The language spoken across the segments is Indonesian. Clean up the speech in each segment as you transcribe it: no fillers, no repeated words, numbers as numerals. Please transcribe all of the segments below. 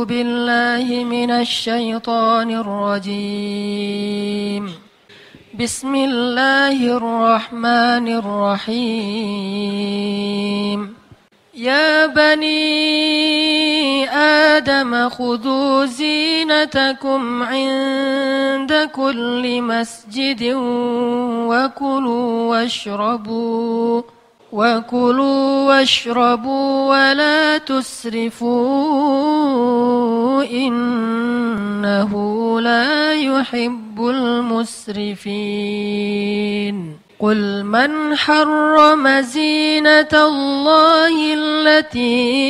بالله من الشيطان الرجيم بسم الله الرحمن الرحيم يا بني آدم خذوا زينتكم عند كل مسجد وكلوا واشربوا ولا تسرفوا إنه لا يحب المسرفين قل من حرم زينة الله التي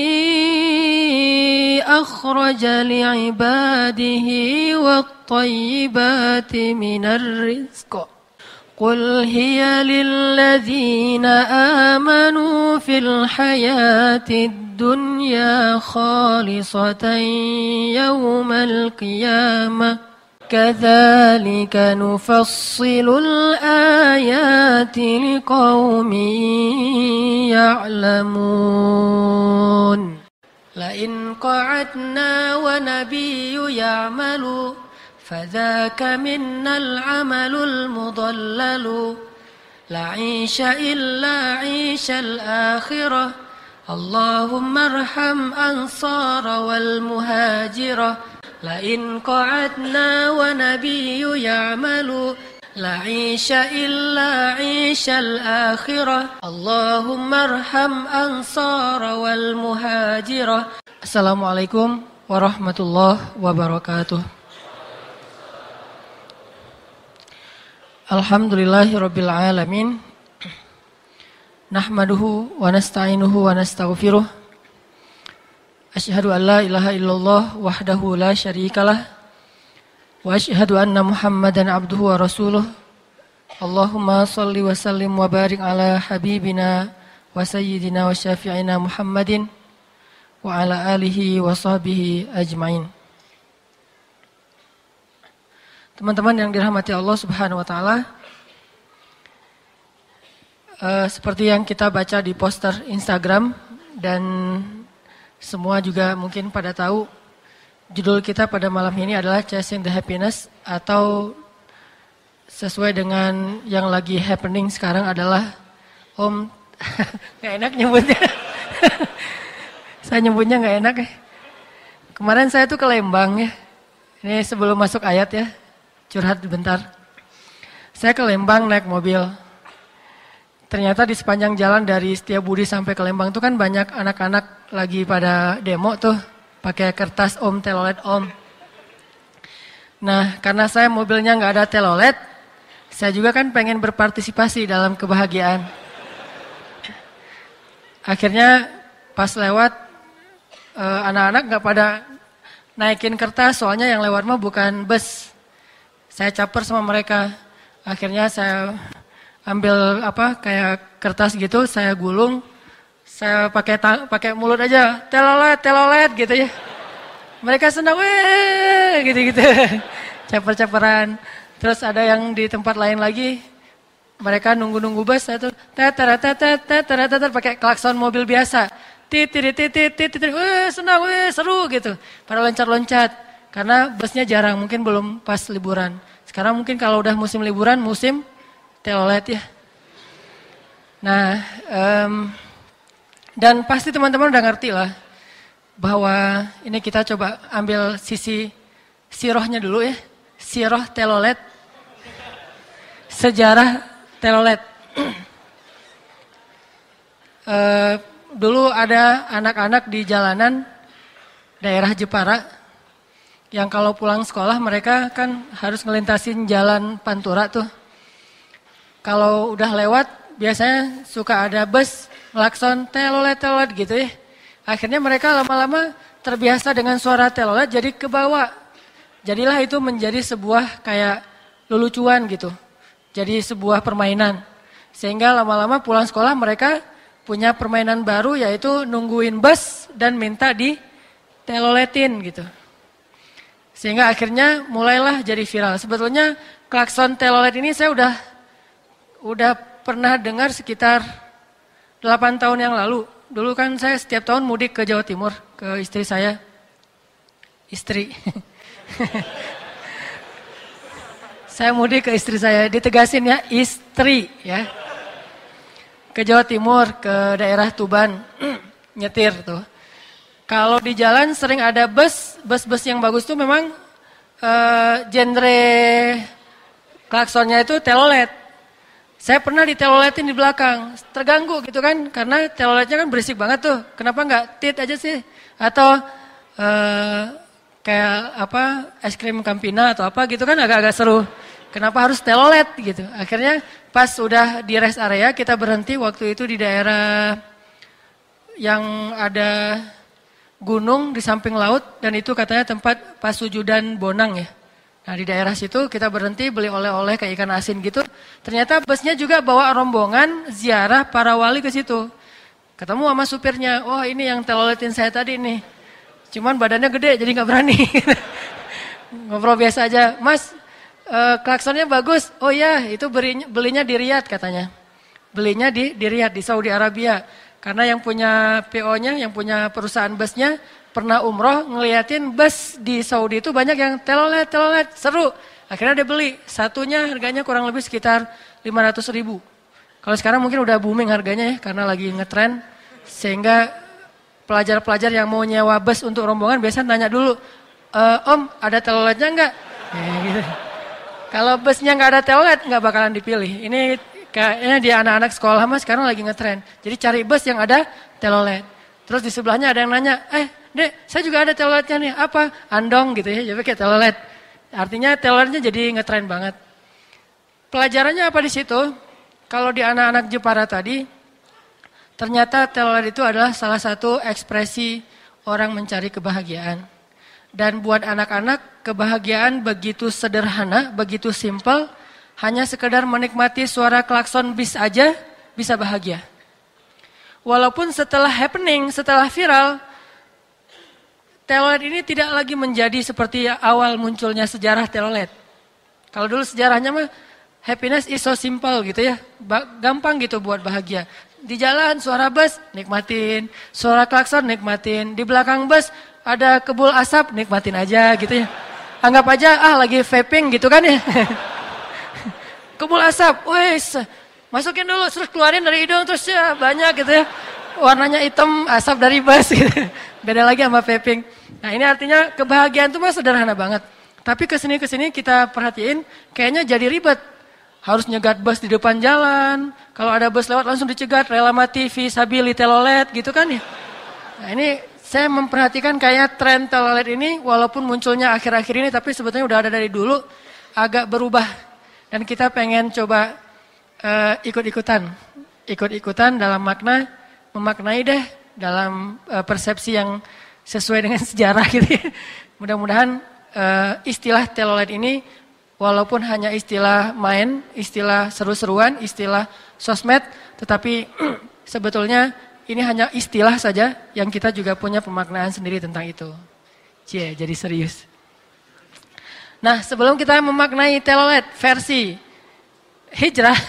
أخرج لعباده والطيبات من الرزق قل هي للذين آمنوا في الحياة الدنيا خالصة يوم القيامة كذلك نفصل الآيات لقوم يعلمون لئن قعدنا ونبي يعمل فذاك منا العمل المضلل لا عيش إلا عيش الآخرة اللهم ارحم أنصار والمهاجرة لئن قعدنا ونبي يعمل لا عيش إلا عيش الآخرة اللهم ارحم أنصار والمهاجرة السلام عليكم ورحمة الله وبركاته Alhamdulillahi Rabbil Alamin Nahmaduhu wa nasta'inuhu wa nastaghfiruh Asyhadu an la ilaha illallah wahdahu la syarikalah Wa asyhadu anna Muhammadan abduhu wa rasuluh Allahumma salli wa sallim wa barik ala habibina wa sayyidina wa syafi'ina Muhammadin Wa ala alihi wa sahbihi ajma'in Teman-teman yang dirahmati Allah Subhanahu wa taala, seperti yang kita baca di poster Instagram dan semua juga mungkin pada tahu, judul kita pada malam ini adalah Chasing the Happiness, atau sesuai dengan yang lagi happening sekarang adalah nggak enak nyebutnya. Saya nyebutnya nggak enak ya. Kemarin saya tuh ke Lembang ya. Ini sebelum masuk ayat ya. Curhat bentar. Saya ke Lembang naik mobil. Ternyata di sepanjang jalan dari Setiabudi sampai ke Lembang itu kan banyak anak-anak lagi pada demo tuh. Pakai kertas om, telolet om. Nah karena saya mobilnya nggak ada telolet, saya juga kan pengen berpartisipasi dalam kebahagiaan. Akhirnya pas lewat, anak-anak nggak pada naikin kertas, soalnya yang lewat mah bukan bus. Saya caper sama mereka. Akhirnya saya ambil kayak kertas gitu, saya gulung, saya pakai mulut aja, telolet gitu ya. Mereka senang, weh, gitu-gitu. Caper-caperan. Terus ada yang di tempat lain lagi, mereka nunggu-nunggu bus, saya tuh pakai klakson mobil biasa. Senang, seru gitu. Pada loncat-loncat. Karena busnya jarang, mungkin belum pas liburan. Sekarang mungkin kalau udah musim liburan, musim telolet ya. Nah, dan pasti teman-teman udah ngerti lah. Bahwa ini kita coba ambil sisi sirohnya dulu ya. Siroh telolet. Sejarah telolet. Dulu ada anak-anak di jalanan daerah Jepara. Yang kalau pulang sekolah mereka kan harus ngelintasin jalan Pantura tuh. Kalau udah lewat biasanya suka ada bus ngelakson telolet gitu ya. Akhirnya mereka lama-lama terbiasa dengan suara telolet jadi kebawa. Jadilah itu menjadi sebuah kayak lelucuan gitu. Jadi sebuah permainan. Sehingga lama-lama pulang sekolah mereka punya permainan baru yaitu nungguin bus dan minta di teloletin gitu. Sehingga akhirnya mulailah jadi viral. Sebetulnya klakson telolet ini saya udah pernah dengar sekitar 8 tahun yang lalu. Dulu kan saya setiap tahun mudik ke Jawa Timur, ke istri saya. istri. Saya mudik ke istri saya, ditegasin ya, istri ya. Ke Jawa Timur, ke daerah Tuban, nyetir tuh. Kalau di jalan sering ada bus yang bagus tuh memang genre klaksonnya itu telolet. Saya pernah diteloletin di belakang, terganggu gitu kan, karena teloletnya kan berisik banget tuh. Kenapa nggak tit aja sih? Atau kayak apa es krim Campina atau apa gitu kan agak-agak seru. Kenapa harus telolet gitu? Akhirnya pas udah di rest area kita berhenti waktu itu di daerah yang ada gunung di samping laut dan itu katanya tempat pasujudan Bonang ya. Nah di daerah situ kita berhenti beli oleh-oleh kayak ikan asin gitu. Ternyata busnya juga bawa rombongan ziarah para wali ke situ. Ketemu sama supirnya, oh ini yang teloletin saya tadi nih. Cuman badannya gede jadi gak berani. Ngobrol biasa aja, Mas klaksonnya bagus. Oh iya itu belinya di Riyadh katanya. Belinya di Riyadh di Saudi Arabia. Karena yang punya PO-nya, yang punya perusahaan busnya pernah umroh ngeliatin bus di Saudi itu banyak yang telolet, seru. Akhirnya dia beli, satunya harganya kurang lebih sekitar 500.000. Kalau sekarang mungkin udah booming harganya ya, karena lagi ngetren. Sehingga pelajar-pelajar yang mau nyewa bus untuk rombongan biasanya nanya dulu, Om ada teloletnya enggak? Ya, gitu. Kalau busnya nggak ada telolet nggak bakalan dipilih. Ini kayaknya di anak-anak sekolah mas sekarang lagi ngetren. Jadi cari bus yang ada telolet. Terus di sebelahnya ada yang nanya, Dek, saya juga ada teloletnya nih, apa? Andong gitu ya, jadi kayak telolet. Artinya teloletnya jadi ngetren banget. Pelajarannya apa di situ? Kalau di anak-anak Jepara tadi, ternyata telolet itu adalah salah satu ekspresi orang mencari kebahagiaan. Dan buat anak-anak, kebahagiaan begitu sederhana, begitu simpel, hanya sekedar menikmati suara klakson bis aja bisa bahagia. Walaupun setelah happening, setelah viral, telolet ini tidak lagi menjadi seperti awal munculnya sejarah telolet. Kalau dulu sejarahnya mah happiness is so simple gitu ya. Gampang gitu buat bahagia. Di jalan suara bus nikmatin, suara klakson nikmatin, di belakang bus ada kebul asap nikmatin aja gitu ya. Anggap aja lagi vaping gitu kan ya. Kebul asap, wes masukin dulu terus keluarin dari hidung terus ya banyak gitu ya. Warnanya hitam asap dari bus gitu. Beda lagi sama vaping. Nah ini artinya kebahagiaan itu mah sederhana banget. Tapi kesini kita perhatiin kayaknya jadi ribet. Harus nyegat bus di depan jalan. Kalau ada bus lewat langsung dicegat. Rela mati, visabili, telolet gitu kan ya. Nah ini saya memperhatikan kayak tren telolet ini walaupun munculnya akhir-akhir ini. Tapi sebetulnya udah ada dari dulu. Agak berubah. Dan kita pengen coba ikut-ikutan. Ikut-ikutan dalam makna. Memaknai deh dalam persepsi yang sesuai dengan sejarah gitu ya. Mudah-mudahan istilah telolet ini walaupun hanya istilah main, istilah seru-seruan, istilah sosmed, tetapi sebetulnya ini hanya istilah saja yang kita juga punya pemaknaan sendiri tentang itu. Jadi serius. Nah sebelum kita memaknai telolet versi hijrah,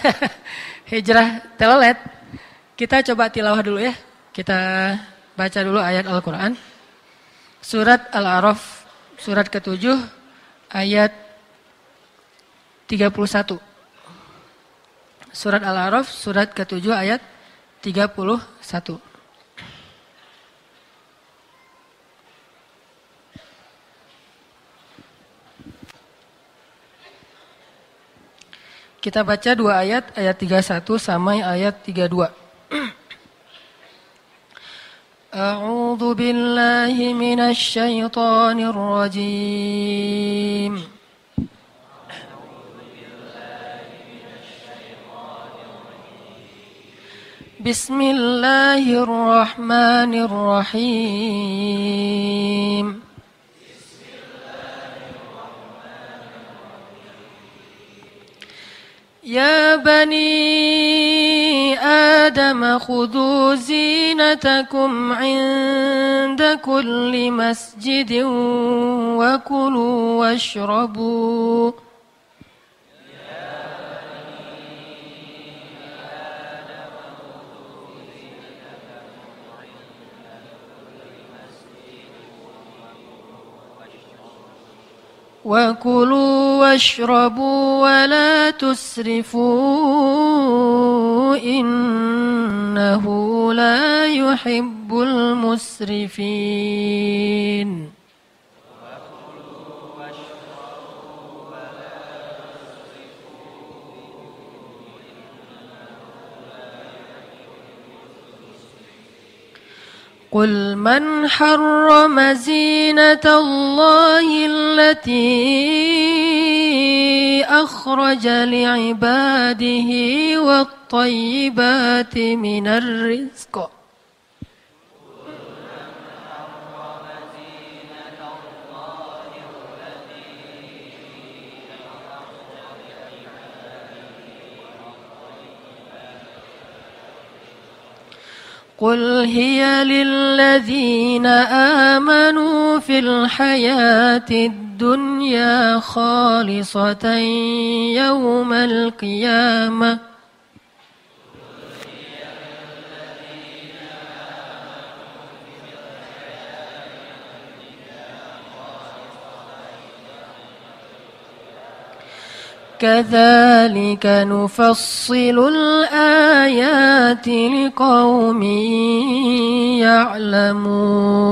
hijrah telolet, kita coba tilawah dulu ya. Kita baca dulu ayat Al-Quran. Surat Al-A'raf, surat ke-7, ayat 31. Surat Al-A'raf, surat ke-7, ayat 31. Kita baca dua ayat 31 sama ayat 32. أعوذ بالله من الشيطان الرجيم بسم الله الرحمن الرحيم يا بني آدم خذوا زينتكم عند كل مسجد وكلوا واشربوا وكلوا واشربوا ولا تسرفوا إنه لا يحب المسرفين. قل من حرم زينة الله التي أخرج لعباده والطيبات من الرزق قل هي للذين آمنوا في الحياة الدنيا خالصة يوم القيامة كذلك نفصل الآيات لقوم يعلمون.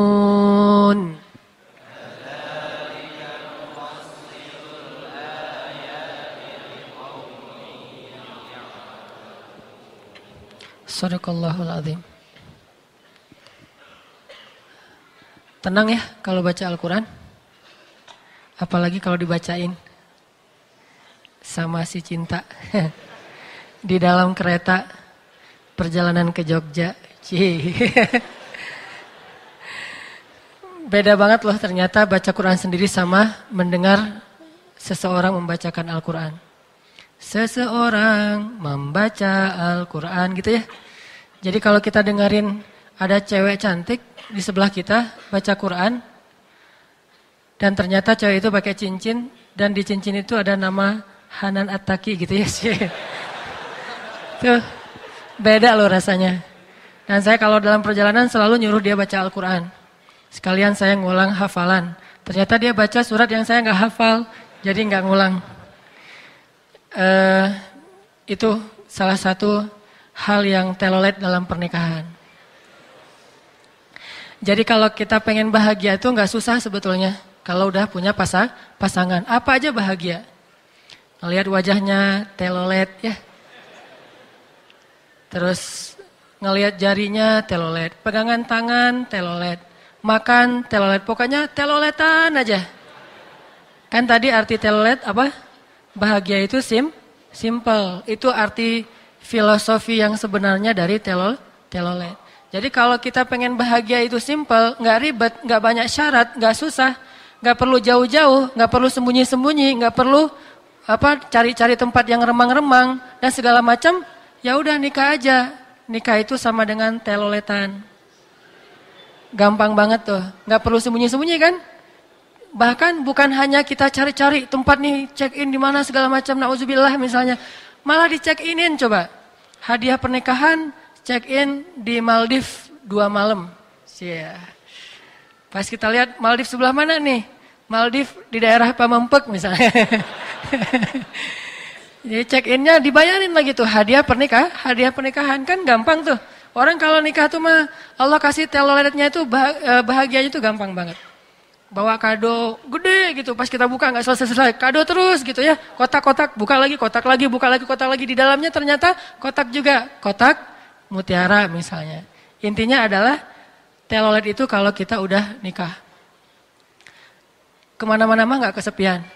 Sadaqallahul azim. Tenang ya kalau baca Al-Quran, apalagi kalau dibacain sama si Cinta di dalam kereta perjalanan ke Jogja. Beda banget loh ternyata baca Quran sendiri sama mendengar seseorang membacakan Al-Quran. Seseorang membaca Al-Quran gitu ya. Jadi kalau kita dengerin ada cewek cantik di sebelah kita baca Quran dan ternyata cewek itu pakai cincin dan di cincin itu ada nama Hanan At-Taqi gitu ya sih. Tuh, beda loh rasanya. Dan saya kalau dalam perjalanan selalu nyuruh dia baca Al-Quran. Sekalian saya ngulang hafalan. Ternyata dia baca surat yang saya nggak hafal, jadi nggak ngulang. Itu salah satu hal yang telolet dalam pernikahan. Jadi kalau kita pengen bahagia itu nggak susah sebetulnya. Kalau udah punya pasangan, apa aja bahagia. Ngelihat wajahnya telolet ya. Terus ngelihat jarinya telolet, pegangan tangan telolet, makan telolet, pokoknya teloletan aja. Kan tadi arti telolet apa? Bahagia itu simple. Itu arti filosofi yang sebenarnya dari telolet. Jadi kalau kita pengen bahagia itu simple, nggak ribet, nggak banyak syarat, nggak susah, nggak perlu jauh-jauh, nggak perlu sembunyi-sembunyi, nggak perlu cari-cari tempat yang remang-remang dan segala macam, ya udah nikah aja. Nikah itu sama dengan teloletan. Gampang banget tuh, nggak perlu sembunyi-sembunyi kan? Bahkan bukan hanya kita cari-cari tempat nih check in di mana segala macam, nauzubillah misalnya, malah di check inin coba. Hadiah pernikahan check in di Maldives 2 malam. Pas kita lihat Maldives sebelah mana nih? Maldives di daerah Pamempek misalnya. Jadi check-innya dibayarin lagi tuh hadiah pernikahan kan gampang tuh. Orang kalau nikah tuh mah Allah kasih teloletnya itu bahagianya tuh gampang banget. Bawa kado gede gitu, pas kita buka nggak selesai-selesai, kado terus gitu ya. Kotak-kotak, buka lagi, kotak lagi, buka lagi, kotak lagi. Di dalamnya ternyata kotak juga, kotak mutiara misalnya. Intinya adalah telolet itu kalau kita udah nikah. Kemana-mana mah nggak kesepian.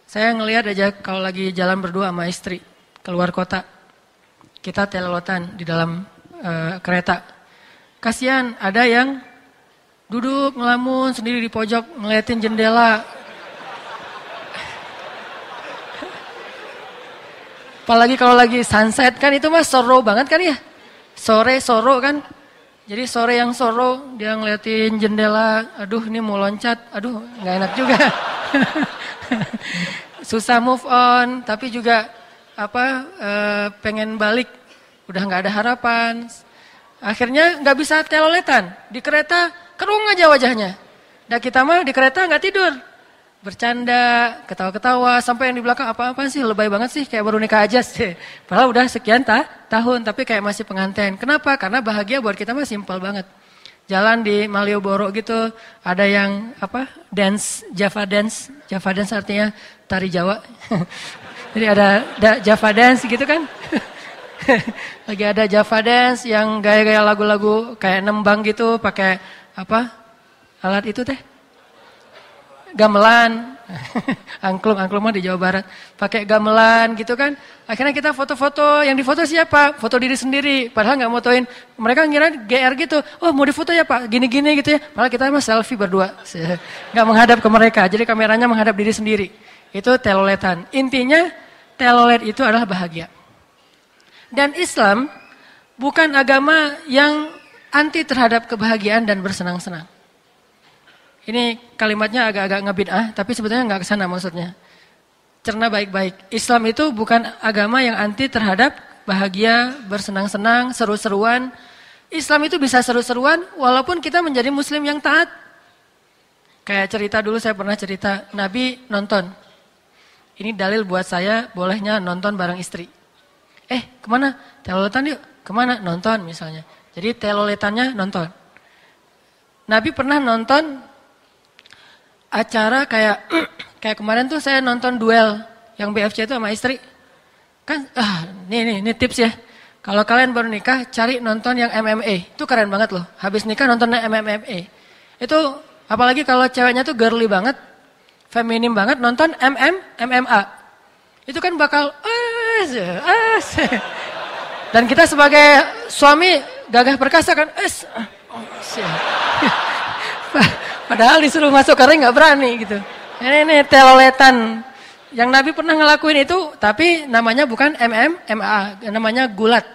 Saya ngelihat aja kalau lagi jalan berdua sama istri keluar kota, kita teloletan di dalam kereta. Kasihan ada yang duduk ngelamun sendiri di pojok ngeliatin jendela. Apalagi kalau lagi sunset kan itu mah soro banget kan ya. Sore soro kan. Jadi sore yang soro dia ngeliatin jendela, aduh ini mau loncat, aduh nggak enak juga. Susah move on, tapi juga pengen balik, udah nggak ada harapan. Akhirnya nggak bisa teloletan, di kereta kerung aja wajahnya. Dan kita mah di kereta nggak tidur, bercanda, ketawa-ketawa, sampai yang di belakang apa-apa sih, lebay banget sih, kayak baru nikah aja sih. Padahal udah sekian tahun, tapi kayak masih pengantin. Kenapa? Karena bahagia buat kita mah simpel banget. Jalan di Malioboro gitu, ada yang Java dance artinya tari Jawa. Jadi ada Java dance gitu kan. Lagi ada Java dance yang gaya-gaya lagu-lagu kayak nembang gitu, pakai alat itu teh. Gamelan, angklung mah di Jawa Barat, pakai gamelan gitu kan. Akhirnya kita foto-foto, yang difoto siapa? Foto diri sendiri, padahal nggak motoin. Mereka ngira GR gitu, oh mau difoto ya Pak, gini-gini gitu ya. Padahal kita mah selfie berdua, nggak menghadap ke mereka, jadi kameranya menghadap diri sendiri. Itu teloletan. Intinya telolet itu adalah bahagia. Dan Islam bukan agama yang anti terhadap kebahagiaan dan bersenang-senang. Ini kalimatnya agak-agak ngebid'ah, tapi sebetulnya nggak kesana maksudnya. Cerna baik-baik. Islam itu bukan agama yang anti terhadap bahagia, bersenang-senang, seru-seruan. Islam itu bisa seru-seruan walaupun kita menjadi muslim yang taat. Kayak cerita dulu, saya pernah cerita, Nabi nonton. Ini dalil buat saya bolehnya nonton bareng istri. Kemana? Teloletan yuk. Kemana? Nonton misalnya. Jadi teloletannya nonton. Nabi pernah nonton acara kayak kemarin tuh saya nonton duel yang BFC itu sama istri. Kan ini tips ya. Kalau kalian baru nikah cari nonton yang MMA. Itu keren banget loh. Habis nikah nonton MMA. Itu apalagi kalau ceweknya tuh girly banget, feminim banget, nonton MMA. Itu kan bakal dan kita sebagai suami gagah perkasa kan padahal disuruh masuk ke ring nggak berani gitu. Ini teloletan. Yang Nabi pernah ngelakuin itu, tapi namanya bukan MMA, namanya gulat.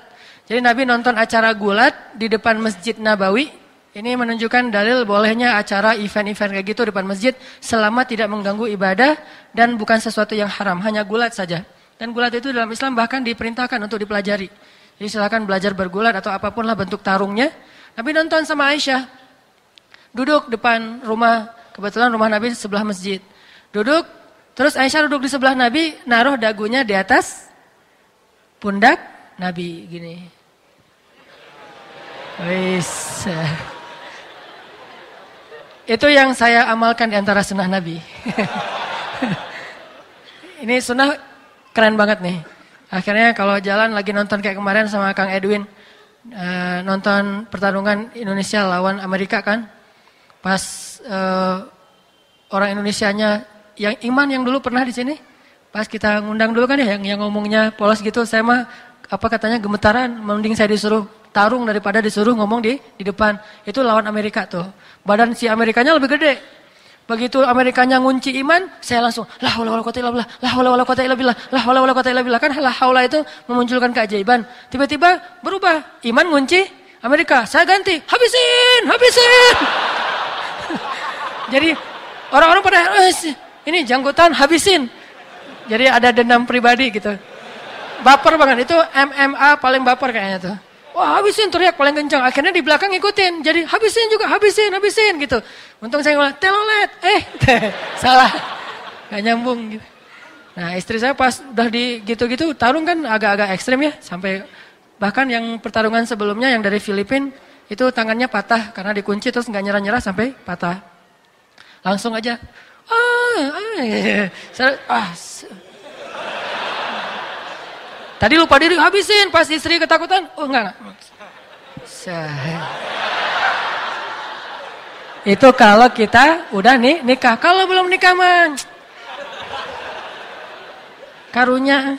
Jadi Nabi nonton acara gulat di depan Masjid Nabawi. Ini menunjukkan dalil bolehnya acara event-event kayak gitu di depan masjid selama tidak mengganggu ibadah dan bukan sesuatu yang haram, hanya gulat saja. Dan gulat itu dalam Islam bahkan diperintahkan untuk dipelajari. Jadi silakan belajar bergulat atau apapun lah bentuk tarungnya. Nabi nonton sama Aisyah. Duduk depan rumah, kebetulan rumah Nabi sebelah masjid. Duduk, terus Aisyah duduk di sebelah Nabi, naruh dagunya di atas pundak Nabi, gini. Wis. Itu yang saya amalkan di antara sunnah Nabi. Ini sunnah keren banget nih. Akhirnya kalau jalan lagi nonton kayak kemarin sama Kang Edwin, nonton pertarungan Indonesia lawan Amerika kan. Pas orang Indonesianya yang iman yang dulu pernah di sini, pas kita ngundang dulu kan ya yang ngomongnya polos gitu, saya mah katanya gemetaran, mending saya disuruh tarung daripada disuruh ngomong di depan. Itu lawan Amerika tuh. Badan si Amerikanya lebih gede. Begitu Amerikanya ngunci iman, saya langsung la haula wala quwata illa billah, la haula wala quwata illa billah, la haula wala quwata illa billah. Kan la haula itu memunculkan keajaiban. Tiba-tiba berubah, iman ngunci Amerika, saya ganti, habisin. Jadi orang-orang pada ini janggutan habisin. Jadi ada dendam pribadi gitu. Baper banget itu MMA paling baper kayaknya tuh. Wah habisin teriak paling kencang. Akhirnya di belakang ngikutin. Jadi habisin juga habisin gitu. Untung saya ngomong telolet. Salah. Gak nyambung gitu. Nah istri saya pas udah di gitu-gitu tarung kan agak-agak ekstrim ya. Sampai bahkan yang pertarungan sebelumnya yang dari Filipina itu tangannya patah karena dikunci terus gak nyerah-nyerah sampai patah. Langsung aja. Tadi lupa diri habisin pas istri ketakutan. Oh enggak. Itu kalau kita udah nikah. Kalau belum nikah mah karunya.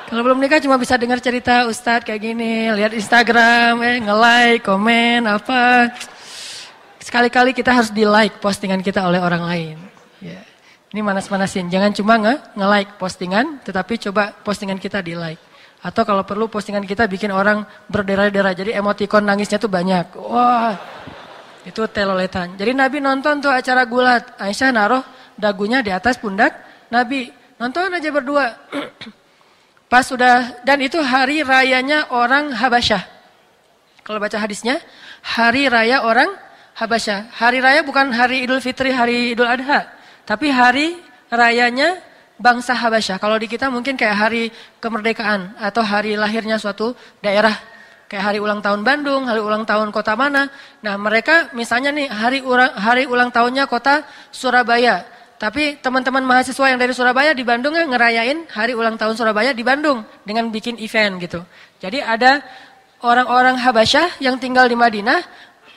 Kalau belum nikah cuma bisa dengar cerita Ustadz kayak gini, lihat Instagram, nge-like, komen apa. Sekali-kali kita harus di-like postingan kita oleh orang lain. Ya. Ini manas-manasin. Jangan cuma nge-like postingan, tetapi coba postingan kita di-like. Atau kalau perlu postingan kita bikin orang berderai-derai. Jadi emotikon nangisnya tuh banyak. Wah, itu teloletan. Jadi Nabi nonton tuh acara gulat. Aisyah naruh dagunya di atas pundak Nabi. Nonton aja berdua. Pas sudah, dan itu hari rayanya orang Habasyah. Kalau baca hadisnya, hari raya orang Habasyah. Hari raya bukan hari Idul Fitri, hari Idul Adha. Tapi hari rayanya bangsa Habasyah. Kalau di kita mungkin kayak hari kemerdekaan atau hari lahirnya suatu daerah. Kayak hari ulang tahun Bandung, hari ulang tahun kota mana. Nah mereka misalnya nih hari ulang tahunnya kota Surabaya. Tapi teman-teman mahasiswa yang dari Surabaya di Bandung ngerayain hari ulang tahun Surabaya di Bandung. Dengan bikin event gitu. Jadi ada orang-orang Habasyah yang tinggal di Madinah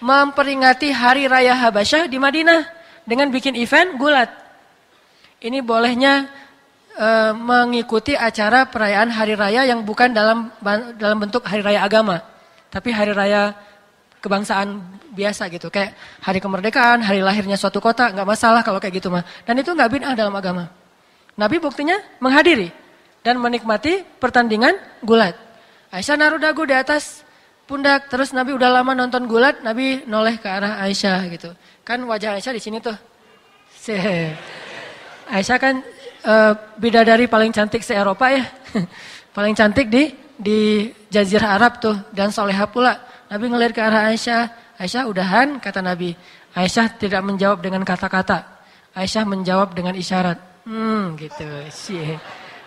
memperingati hari raya Habasyah di Madinah. Dengan bikin event gulat. Ini bolehnya mengikuti acara perayaan hari raya yang bukan dalam bentuk hari raya agama. Tapi hari raya kebangsaan biasa gitu. Kayak hari kemerdekaan, hari lahirnya suatu kota, nggak masalah kalau kayak gitu mah. Dan itu nggak bid'ah dalam agama. Nabi buktinya menghadiri dan menikmati pertandingan gulat. Aisyah naruh dagu di atas pundak, terus Nabi udah lama nonton gulat, Nabi noleh ke arah Aisyah gitu. Kan wajah Aisyah di sini tuh. Aisyah kan bidadari paling cantik se-Eropa ya. Paling cantik di Jazirah Arab tuh dan soleha pula. Nabi ngelihat ke arah Aisyah. Aisyah udahan kata Nabi. Aisyah tidak menjawab dengan kata-kata. Aisyah menjawab dengan isyarat. Gitu.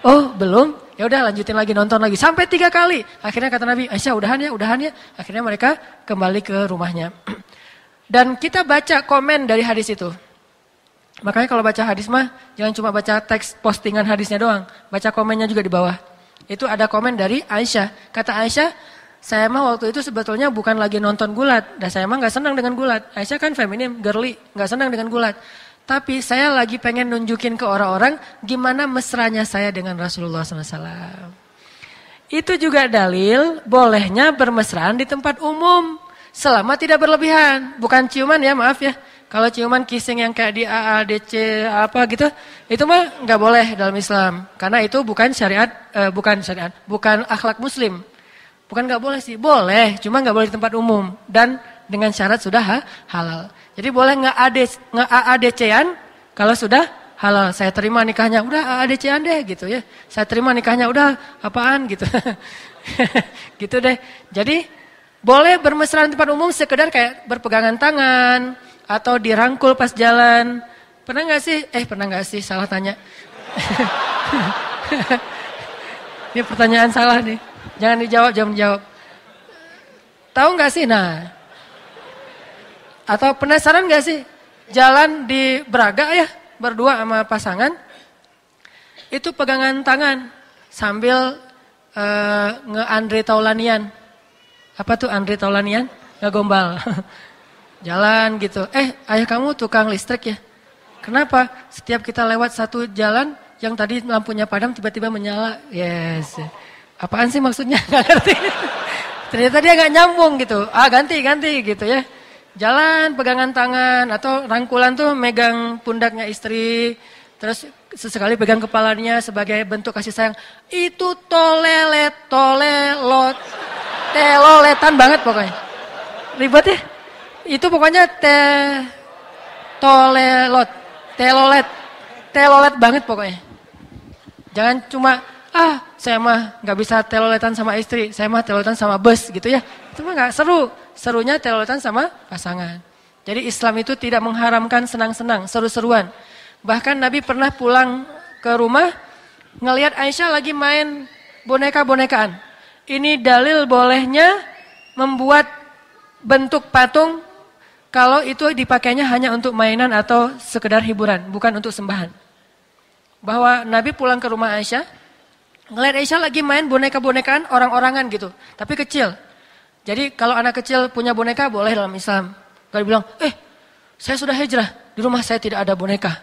Oh belum? Ya udah lanjutin lagi nonton lagi sampai 3 kali. Akhirnya kata Nabi, Aisyah udahan ya. Akhirnya mereka kembali ke rumahnya. Dan kita baca komen dari hadis itu. Makanya kalau baca hadis mah jangan cuma baca teks postingan hadisnya doang, baca komennya juga di bawah. Itu ada komen dari Aisyah. Kata Aisyah, saya mah waktu itu sebetulnya bukan lagi nonton gulat. Dan saya mah gak senang dengan gulat. Aisyah kan feminim, girly, gak senang dengan gulat. Tapi saya lagi pengen nunjukin ke orang-orang gimana mesranya saya dengan Rasulullah SAW. Itu juga dalil bolehnya bermesraan di tempat umum. Selama tidak berlebihan. Bukan ciuman ya, maaf ya. Kalau ciuman kissing yang kayak di AADC apa gitu, itu mah nggak boleh dalam Islam. Karena itu bukan bukan akhlak muslim. Bukan nggak boleh sih, boleh. Cuma nggak boleh di tempat umum. Dan dengan syarat sudah halal. Jadi boleh nge-AADC-an kalau sudah halal. Saya terima nikahnya, udah AADC-an deh gitu ya. Saya terima nikahnya, udah apaan gitu. Gitu deh. Jadi boleh bermesraan di tempat umum sekedar kayak berpegangan tangan atau dirangkul pas jalan. Pernah nggak sih? Salah tanya. Ini pertanyaan salah nih. Jangan dijawab. Tahu nggak sih? Nah, atau penasaran nggak sih? Jalan di Braga ya, berdua sama pasangan. Itu pegangan tangan sambil nge-Andre Taulanian. Apa tuh Andre Taulanian? Ngegombal. Jalan gitu. Ayah kamu tukang listrik ya? Kenapa? Setiap kita lewat satu jalan yang tadi lampunya padam tiba-tiba menyala. Yes. Apaan sih maksudnya? Gak ngerti. Ternyata dia gak nyambung gitu. Ganti gitu ya. Jalan pegangan tangan atau rangkulan tuh megang pundaknya istri. Terus sesekali pegang kepalanya sebagai bentuk kasih sayang. Itu teloletan banget pokoknya. Ribet ya? Itu pokoknya telolet banget pokoknya. Jangan cuma saya mah nggak bisa teloletan sama istri, saya mah teloletan sama bus gitu ya. Itu mah nggak seru. Serunya teloletan sama pasangan. Jadi Islam itu tidak mengharamkan senang-senang, seru-seruan. Bahkan Nabi pernah pulang ke rumah ngelihat Aisyah lagi main boneka-bonekaan. Ini dalil bolehnya membuat bentuk patung kalau itu dipakainya hanya untuk mainan atau sekedar hiburan, bukan untuk sembahan. Bahwa Nabi pulang ke rumah Aisyah, ngeliat Aisyah lagi main boneka-bonekaan orang-orangan gitu, tapi kecil. Jadi kalau anak kecil punya boneka boleh dalam Islam. Kalau bilang, saya sudah hijrah, di rumah saya tidak ada boneka,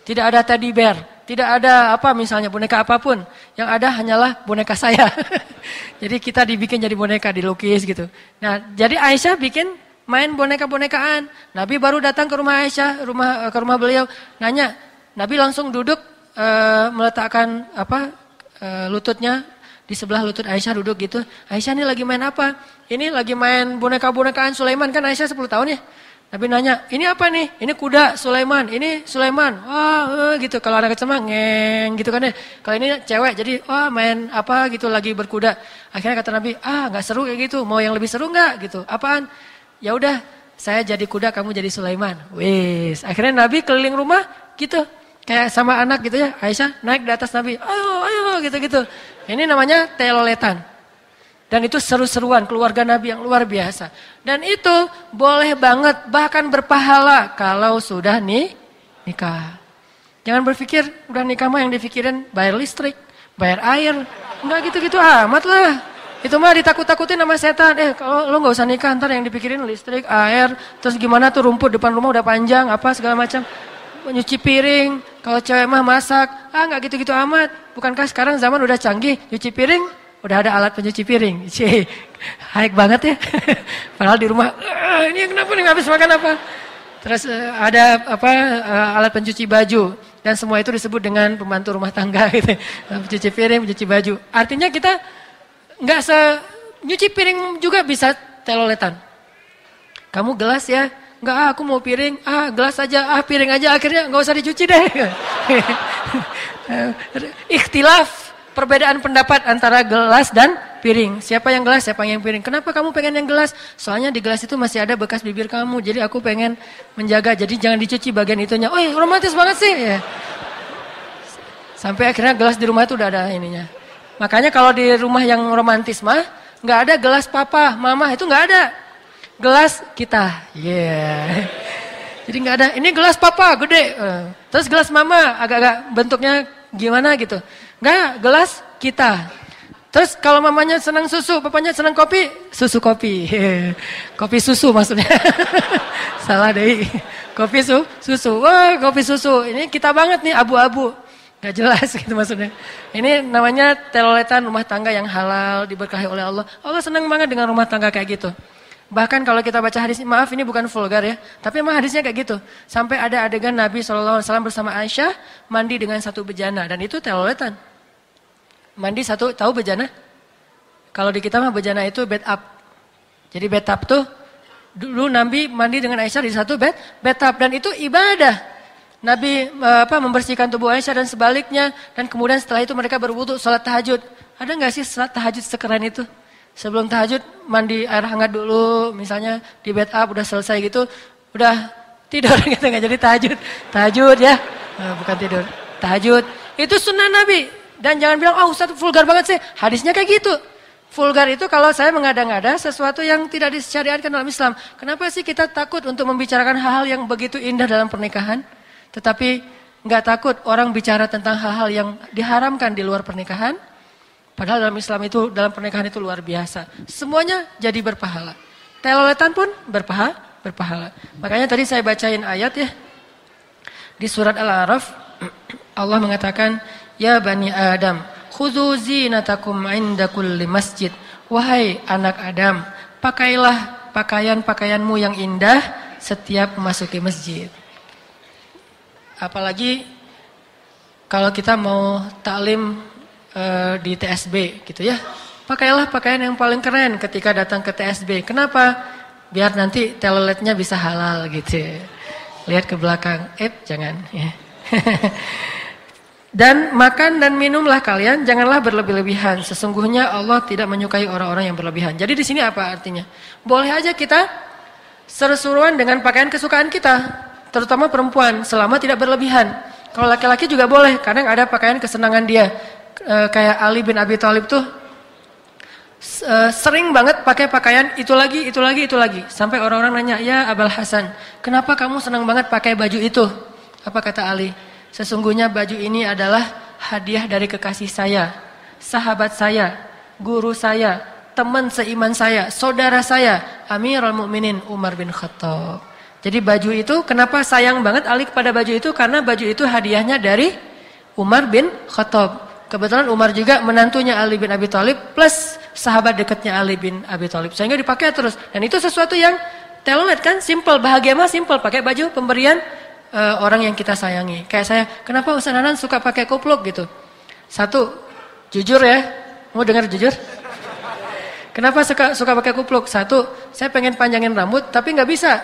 tidak ada teddy bear, tidak ada apa misalnya boneka apapun. Yang ada hanyalah boneka saya. Jadi kita dibikin jadi boneka, dilukis gitu. Nah, jadi Aisyah bikin main boneka-bonekaan. Nabi baru datang ke rumah Aisyah, ke rumah beliau, nanya. Nabi langsung duduk meletakkan lututnya di sebelah lutut Aisyah, duduk gitu. Aisyah ini lagi main apa? Ini lagi main boneka-bonekaan Sulaiman, kan Aisyah 10 tahun ya. Nabi nanya, ini apa nih? Ini kuda Sulaiman, ini Sulaiman. Gitu. Kalau anak kecil mah ngeng gitu kan ya. Kalau ini cewek jadi main apa gitu lagi berkuda. Akhirnya kata Nabi, nggak seru kayak gitu. Mau yang lebih seru nggak gitu? Apaan? Ya udah, saya jadi kuda, kamu jadi Sulaiman. Wis. Akhirnya Nabi keliling rumah gitu. Kayak sama anak gitu ya, Aisyah naik di atas Nabi, ayo gitu-gitu. Ini namanya teloletan. Dan itu seru-seruan keluarga Nabi yang luar biasa. Dan itu boleh banget bahkan berpahala kalau sudah nikah. Jangan berpikir udah nikah mah yang dipikirin bayar listrik, bayar air. Enggak gitu-gitu amat lah. Itu mah ditakut-takutin sama setan. Kalau lo gak usah nikah ntar yang dipikirin listrik, air. Terus gimana tuh rumput depan rumah udah panjang, apa segala macam. Nyuci piring, kalau cewek mah masak. Gak gitu-gitu amat. Bukankah sekarang zaman udah canggih, nyuci piring udah ada alat pencuci piring. High banget ya. Padahal di rumah, ini kenapa nih gak habis makan apa. Terus ada alat pencuci baju. Dan semua itu disebut dengan pembantu rumah tangga gitu. Pencuci piring, pencuci baju. Artinya kita nggak nyuci piring juga bisa teloletan. Kamu gelas ya? Nggak, aku mau piring. Gelas aja, piring aja akhirnya nggak usah dicuci deh. Ikhtilaf, perbedaan pendapat antara gelas dan piring. Siapa yang gelas, siapa yang piring. Kenapa kamu pengen yang gelas? Soalnya di gelas itu masih ada bekas bibir kamu. Jadi aku pengen menjaga. Jadi jangan dicuci bagian itunya. Romantis banget sih. Ya. Sampai akhirnya gelas di rumah itu udah ada ininya. Makanya kalau di rumah yang romantis mah nggak ada gelas papa, mama, itu nggak ada. Gelas kita. Jadi nggak ada. Ini gelas papa gede. Terus gelas mama agak-agak bentuknya gimana gitu. Nggak, gelas kita. Terus kalau mamanya senang susu, papanya senang kopi, susu kopi. Kopi susu maksudnya. Salah deh. Kopi susu. Wah, kopi susu. Ini kita banget nih, abu-abu. Gak jelas gitu maksudnya. Ini namanya teloletan rumah tangga yang halal, diberkahi oleh Allah. Allah senang banget dengan rumah tangga kayak gitu. Bahkan kalau kita baca hadis, maaf ini bukan vulgar ya, tapi emang hadisnya kayak gitu. Sampai ada adegan Nabi SAW bersama Aisyah mandi dengan satu bejana. Dan itu teloletan. Mandi satu, tahu bejana? Kalau di kita mah bejana itu bed up. Jadi bed up tuh, dulu Nabi mandi dengan Aisyah di satu bed up. Dan itu ibadah. Nabi membersihkan tubuh Aisyah dan sebaliknya. Dan kemudian setelah itu mereka berwudu, sholat tahajud. Ada gak sih sholat tahajud sekeren itu? Sebelum tahajud mandi air hangat dulu. Misalnya di bed up udah selesai gitu. Udah tidur gitu, gak jadi tahajud. Tahajud ya, bukan tidur. Tahajud, itu sunnah Nabi. Dan jangan bilang, Ustaz vulgar banget sih. Hadisnya kayak gitu. Vulgar itu kalau saya mengada-ngada sesuatu yang tidak disyariatkan dalam Islam. Kenapa sih kita takut untuk membicarakan hal-hal yang begitu indah dalam pernikahan? Tetapi nggak takut orang bicara tentang hal-hal yang diharamkan di luar pernikahan. Padahal dalam Islam itu, dalam pernikahan itu luar biasa. Semuanya jadi berpahala. Teloletan pun berpahala. Makanya tadi saya bacain ayat ya. Di surat Al-A'raf, Allah mengatakan, Ya Bani Adam, khudhu zinatakum inda kulli masjid. Wahai anak Adam, pakailah pakaian-pakaianmu yang indah setiap memasuki masjid. Apalagi kalau kita mau taklim di TSB gitu ya. Pakailah pakaian yang paling keren ketika datang ke TSB. Kenapa? Biar nanti teloletnya bisa halal gitu. Lihat ke belakang. Jangan ya. Dan makan dan minumlah kalian, janganlah berlebih-lebihan. Sesungguhnya Allah tidak menyukai orang-orang yang berlebihan. Jadi di sini apa artinya? Boleh aja kita seru-seruan dengan pakaian kesukaan kita. Terutama perempuan, selama tidak berlebihan. Kalau laki-laki juga boleh, kadang ada pakaian kesenangan dia. Kayak Ali bin Abi Thalib tuh sering banget pakai pakaian itu lagi. Sampai orang-orang nanya, ya Abul Hasan, kenapa kamu senang banget pakai baju itu? Apa kata Ali? Sesungguhnya baju ini adalah hadiah dari kekasih saya, sahabat saya, guru saya, teman seiman saya, saudara saya, Amirul Mukminin Umar bin Khattab. Jadi baju itu, kenapa sayang banget Ali kepada baju itu? Karena baju itu hadiahnya dari Umar bin Khattab. Kebetulan Umar juga menantunya Ali bin Abi Thalib plus sahabat dekatnya Ali bin Abi Thalib. Sehingga dipakai terus. Dan itu sesuatu yang telolet kan, simple, bahagia mah simple. Pakai baju pemberian orang yang kita sayangi. Kayak saya, kenapa Ustaz Nanan suka pakai kupluk gitu? Satu, jujur ya, mau dengar jujur? Kenapa suka pakai kupluk? Satu, saya pengen panjangin rambut tapi nggak bisa.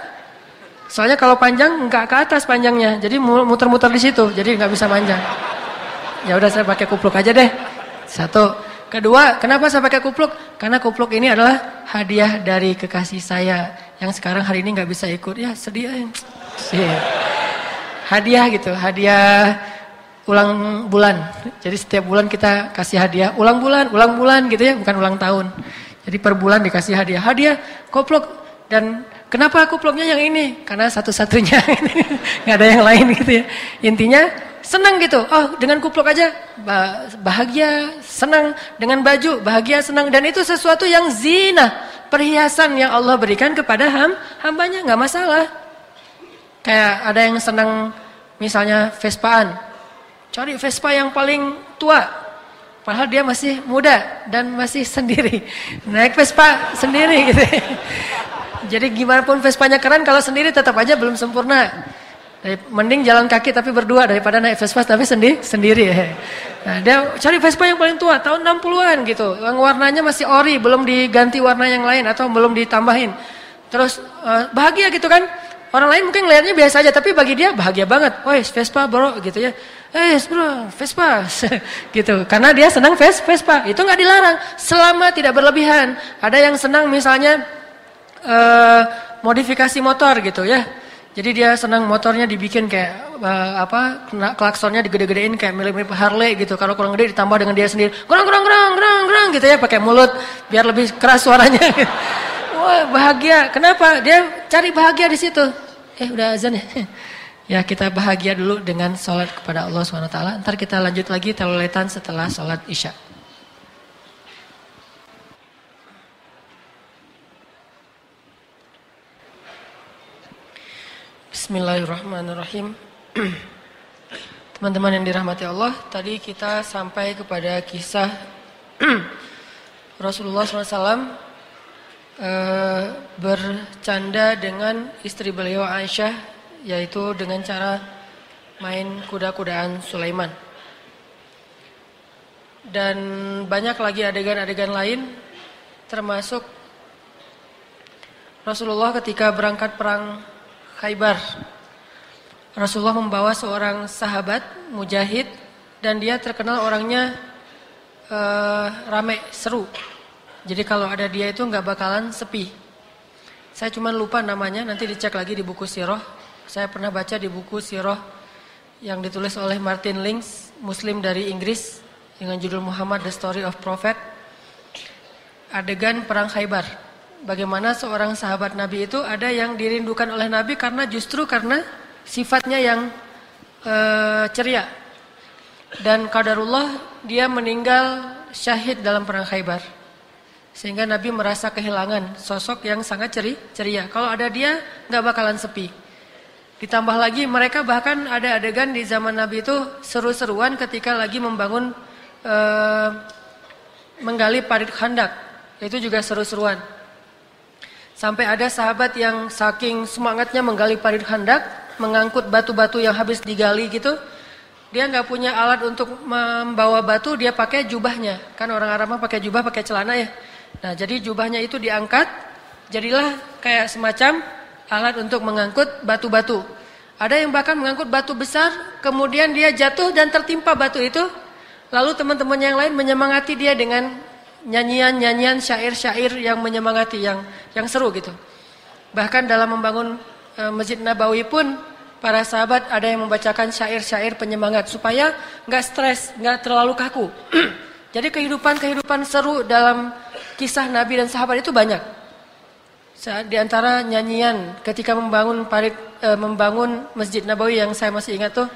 Soalnya kalau panjang nggak ke atas panjangnya, jadi muter-muter di situ, jadi nggak bisa panjang. Ya udah saya pakai kupluk aja deh. Satu. Kedua, kenapa saya pakai kupluk? Karena kupluk ini adalah hadiah dari kekasih saya yang sekarang hari ini nggak bisa ikut. Ya sedih. Hadiah gitu, hadiah ulang bulan. Jadi setiap bulan kita kasih hadiah, ulang bulan gitu ya, bukan ulang tahun. Jadi per bulan dikasih hadiah. Hadiah koplok. Dan kenapa koploknya yang ini? Karena satu-satunya. Nggak ada yang lain gitu ya. Intinya senang gitu. Oh, dengan kuplok aja bahagia, senang. Dengan baju bahagia, senang. Dan itu sesuatu yang zina, perhiasan yang Allah berikan kepada hambanya, nggak masalah. Kayak ada yang senang misalnya Vespaan. Cari Vespa yang paling tua. Padahal dia masih muda dan masih sendiri. Naik Vespa sendiri gitu. Jadi gimana pun Vespanya keren, kalau sendiri tetap aja belum sempurna. Mending jalan kaki tapi berdua daripada naik Vespa tapi sendiri. Nah, dia cari Vespa yang paling tua, tahun 60-an gitu. Yang warnanya masih ori, belum diganti warna yang lain atau belum ditambahin. Terus bahagia gitu kan. Orang lain mungkin ngelihatnya biasa aja, tapi bagi dia bahagia banget. Woi, Vespa bro gitu ya. Bro, Vespa gitu. Karena dia senang Vespa. Itu nggak dilarang selama tidak berlebihan. Ada yang senang misalnya modifikasi motor gitu ya. Jadi dia senang motornya dibikin kayak klaksonnya digede-gedein kayak mirip-mirip Harley gitu. Kalau kurang gede ditambah dengan dia sendiri, gerang gitu ya, pakai mulut biar lebih keras suaranya. Wah, bahagia. Kenapa? Dia cari bahagia di situ. Udah azan ya. Ya, kita bahagia dulu dengan sholat kepada Allah SWT. Ntar kita lanjut lagi tauletan setelah sholat Isya. Bismillahirrahmanirrahim. Teman-teman yang dirahmati Allah, tadi kita sampai kepada kisah Rasulullah SAW bercanda dengan istri beliau Aisyah, yaitu dengan cara main kuda-kudaan Sulaiman. Dan banyak lagi adegan-adegan lain, termasuk Rasulullah ketika berangkat perang Khaybar. Rasulullah membawa seorang sahabat mujahid dan dia terkenal orangnya rame, seru. Jadi kalau ada dia itu nggak bakalan sepi. Saya cuma lupa namanya, nanti dicek lagi di buku sirah. Saya pernah baca di buku sirah yang ditulis oleh Martin Links, Muslim dari Inggris, dengan judul Muhammad The Story of Prophet. Adegan perang Khaybar. Bagaimana seorang sahabat Nabi itu ada yang dirindukan oleh Nabi karena sifatnya yang ceria. Dan qadarullah dia meninggal syahid dalam perang Khaybar. Sehingga Nabi merasa kehilangan sosok yang sangat ceria. Kalau ada dia nggak bakalan sepi. Ditambah lagi mereka bahkan ada adegan di zaman Nabi itu seru-seruan ketika lagi menggali parit Khandak. Itu juga seru-seruan. Sampai ada sahabat yang saking semangatnya menggali parit Khandak, mengangkut batu-batu yang habis digali gitu. Dia nggak punya alat untuk membawa batu, dia pakai jubahnya. Kan orang Arab mah pakai jubah, pakai celana ya. Nah, jadi jubahnya itu diangkat, jadilah kayak semacam alat untuk mengangkut batu-batu. Ada yang bahkan mengangkut batu besar, kemudian dia jatuh dan tertimpa batu itu. Lalu teman-teman yang lain menyemangati dia dengan nyanyian-nyanyian, syair-syair yang menyemangati, yang seru gitu. Bahkan dalam membangun Masjid Nabawi pun para sahabat ada yang membacakan syair-syair penyemangat supaya nggak stres, nggak terlalu kaku. Jadi kehidupan seru dalam kisah Nabi dan sahabat itu banyak. Di antara nyanyian ketika membangun Masjid Nabawi yang saya masih ingat tuh,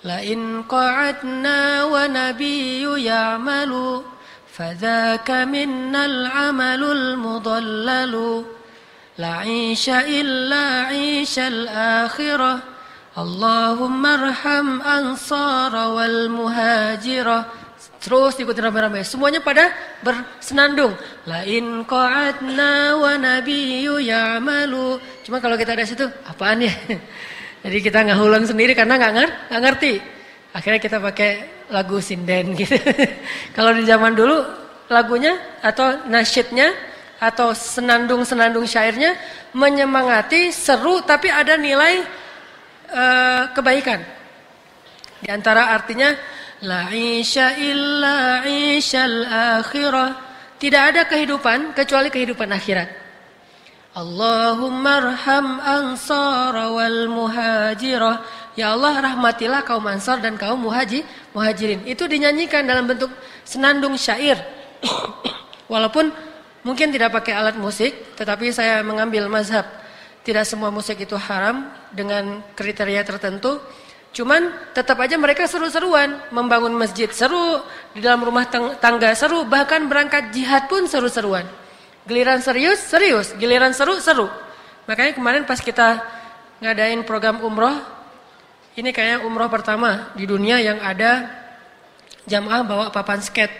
la in qa'adna wa nabiyyu ya'malu fadzaka minnal 'amalul mudallalu la 'isha illa 'ishal akhirah Allahumma arham ansara wal muhajirah. Terus ikutin rame-rame. Semuanya pada bersenandung. La in qa'adna wa nabiyyu ya'malu. Cuma kalau kita ada situ, apaan ya? Jadi kita ngahulang sendiri karena nggak ngerti. Akhirnya kita pakai lagu sinden gitu. Kalau di zaman dulu lagunya atau nasyidnya atau senandung-senandung syairnya menyemangati, seru, tapi ada nilai kebaikan. Di antara artinya la isya illa isyal akhirah. Tidak ada kehidupan kecuali kehidupan akhirat. Allahumma arham ansara wal muhajirah. Ya Allah, rahmatilah kaum Ansar dan kaum muhajirin. Itu dinyanyikan dalam bentuk senandung syair. Walaupun mungkin tidak pakai alat musik, tetapi saya mengambil mazhab tidak semua musik itu haram dengan kriteria tertentu. Cuman tetap aja mereka seru-seruan, membangun masjid seru, di dalam rumah tangga seru, bahkan berangkat jihad pun seru-seruan. Giliran serius, serius, giliran seru, seru. Makanya kemarin pas kita ngadain program umroh, ini kayaknya umroh pertama di dunia yang ada jamaah bawa papan skate.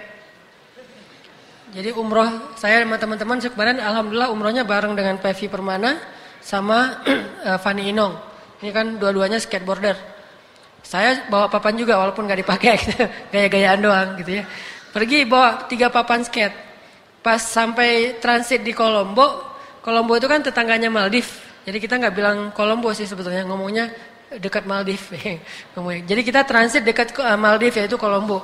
Jadi umroh saya sama teman-teman kemarin alhamdulillah umrohnya bareng dengan Pevi Permana sama Fani Inong. Ini kan dua-duanya skateboarder. Saya bawa papan juga walaupun gak dipakai gitu. Gaya-gayaan doang gitu ya. Pergi bawa 3 papan skate. Pas sampai transit di Kolombo. Kolombo itu kan tetangganya Maldives. Jadi kita gak bilang Kolombo sih sebetulnya. Ngomongnya dekat Maldives. Jadi kita transit dekat Maldives yaitu Kolombo.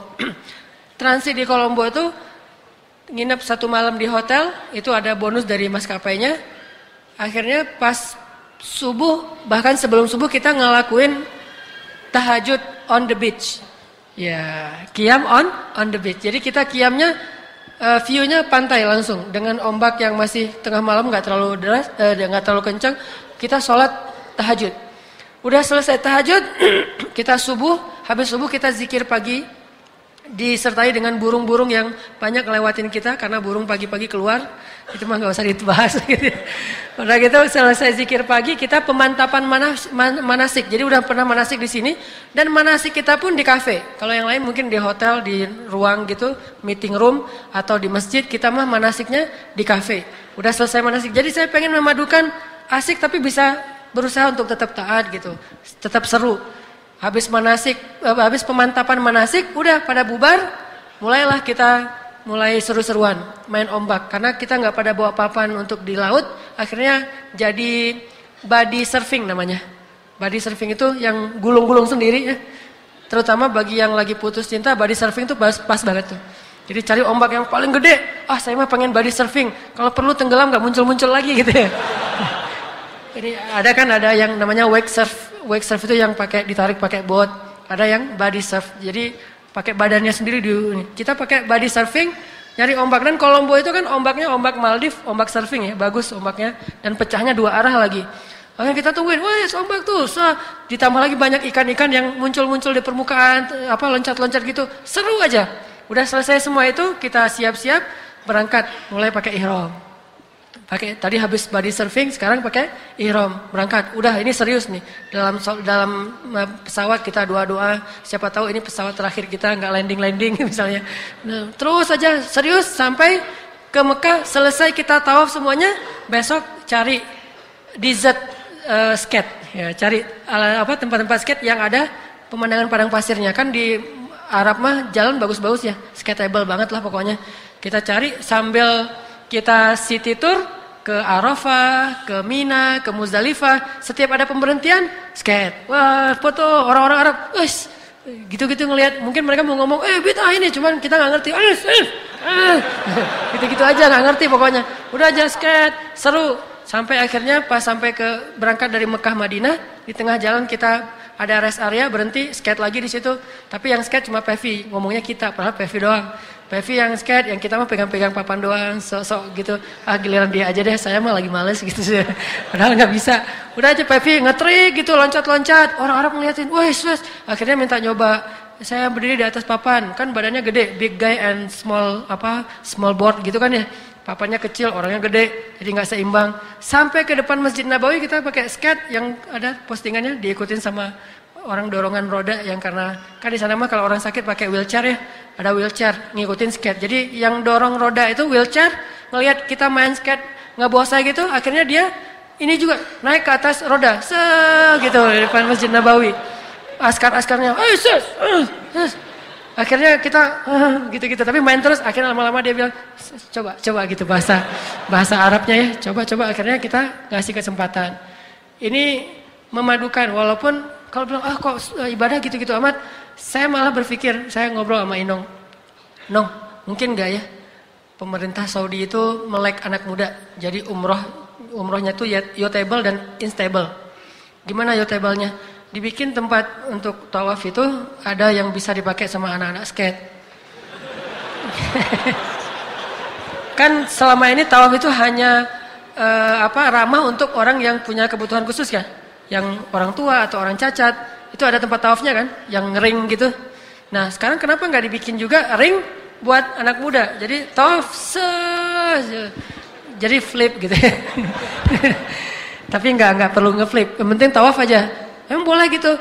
Transit di Kolombo itu nginep 1 malam di hotel. Itu ada bonus dari maskapainya. Akhirnya pas subuh bahkan sebelum subuh kita ngelakuin tahajud on the beach. Ya, qiyam on the beach. Jadi kita qiyamnya view-nya pantai langsung dengan ombak yang masih tengah malam enggak terlalu deras, enggak terlalu kencang. Kita sholat tahajud. Udah selesai tahajud, kita subuh, habis subuh kita zikir pagi disertai dengan burung-burung yang banyak ngelewatin kita karena burung pagi-pagi keluar. Itu mah enggak usah dibahas gitu. Udah gitu selesai zikir pagi kita pemantapan manasik. Jadi udah pernah manasik di sini dan manasik kita pun di kafe. Kalau yang lain mungkin di hotel, di ruang gitu, meeting room atau di masjid, kita mah manasiknya di kafe. Udah selesai manasik. Jadi saya pengen memadukan asik tapi bisa berusaha untuk tetap taat gitu. Tetap seru. Habis manasik, habis pemantapan manasik, udah pada bubar, mulailah kita mulai seru-seruan, main ombak. Karena kita nggak pada bawa papan untuk di laut, akhirnya jadi body surfing namanya. Body surfing itu yang gulung-gulung sendiri ya. Terutama bagi yang lagi putus cinta, body surfing itu pas banget tuh. Jadi cari ombak yang paling gede, saya mah pengen body surfing. Kalau perlu tenggelam nggak muncul-muncul lagi gitu ya. Jadi ada yang namanya wake surf. Wake surf itu yang ditarik pakai boat. Ada yang body surf. Jadi pakai badannya sendiri kita pakai body surfing, nyari ombak. Dan Kolombo itu kan ombaknya ombak Maldives, ombak surfing ya, bagus ombaknya dan pecahnya 2 arah lagi. Makanya kita tungguin, ombak tuh. Ditambah lagi banyak ikan-ikan yang muncul-muncul di permukaan, loncat-loncat gitu. Seru aja. Udah selesai semua itu, kita siap-siap berangkat, mulai pakai ihram. Tadi habis body surfing, sekarang pakai ihram, berangkat. Udah ini serius nih. Dalam pesawat kita doa-doa, siapa tahu ini pesawat terakhir kita nggak landing misalnya. Nah, terus saja serius sampai ke Mekah, selesai kita tawaf semuanya, besok cari desert skate. Ya, cari tempat-tempat skate yang ada pemandangan padang pasirnya. Kan di Arab mah jalan bagus-bagus ya, skateable banget lah pokoknya. Kita cari sambil kita city tour ke Arafah, ke Mina, ke Muzdalifah, setiap ada pemberhentian, skate. Wah, foto orang-orang Arab, gitu-gitu ngelihat. Mungkin mereka mau ngomong, bid'ah ini, cuman kita nggak ngerti. Gitu-gitu aja nggak ngerti pokoknya. Udah aja skate, seru. Sampai akhirnya pas sampai berangkat dari Mekah Madinah, di tengah jalan kita ada rest area, berhenti, skate lagi di situ. Tapi yang skate cuma Pevi, ngomongnya kita, padahal Pevi doang. Pevi yang skate, yang kita mah pegang-pegang papan doang, sok-sok gitu. Giliran dia aja deh, saya mah lagi males gitu sih. Padahal nggak bisa. Udah aja Pevi ngetrik gitu, loncat-loncat. Orang Arab ngeliatin, wes. Akhirnya minta nyoba. Saya berdiri di atas papan, kan badannya gede, big guy and small board gitu kan ya. Papannya kecil, orangnya gede, jadi nggak seimbang. Sampai ke depan Masjid Nabawi kita pakai skate yang ada postingannya, diikutin sama orang dorongan roda yang karena kan di sana mah kalau orang sakit pakai wheelchair ya, ada wheelchair ngikutin skate. Jadi yang dorong roda itu wheelchair, ngelihat kita main skate nggak bosan gitu, akhirnya dia ini juga naik ke atas roda, gitu di depan Masjid Nabawi. Askar-askarnya, akhirnya kita gitu-gitu, tapi main terus. Akhirnya lama-lama dia bilang, coba gitu bahasa Arabnya ya, coba. Akhirnya kita ngasih kesempatan. Ini memadukan, walaupun kalau bilang kok ibadah gitu-gitu amat, saya malah berpikir, saya ngobrol sama Inong, mungkin nggak ya pemerintah Saudi itu melek anak muda, jadi umroh umrohnya tuh yachtable dan instable. Gimana yachtable-nya? Dibikin tempat untuk tawaf itu ada yang bisa dipakai sama anak-anak skate. Kan selama ini tawaf itu hanya ramah untuk orang yang punya kebutuhan khusus kan, yang orang tua atau orang cacat itu ada tempat tawafnya kan, yang ring gitu. Nah sekarang kenapa nggak dibikin juga ring buat anak muda? Jadi tawaf jadi flip gitu. Tapi nggak perlu ngeflip, yang penting tawaf aja. Emang boleh gitu.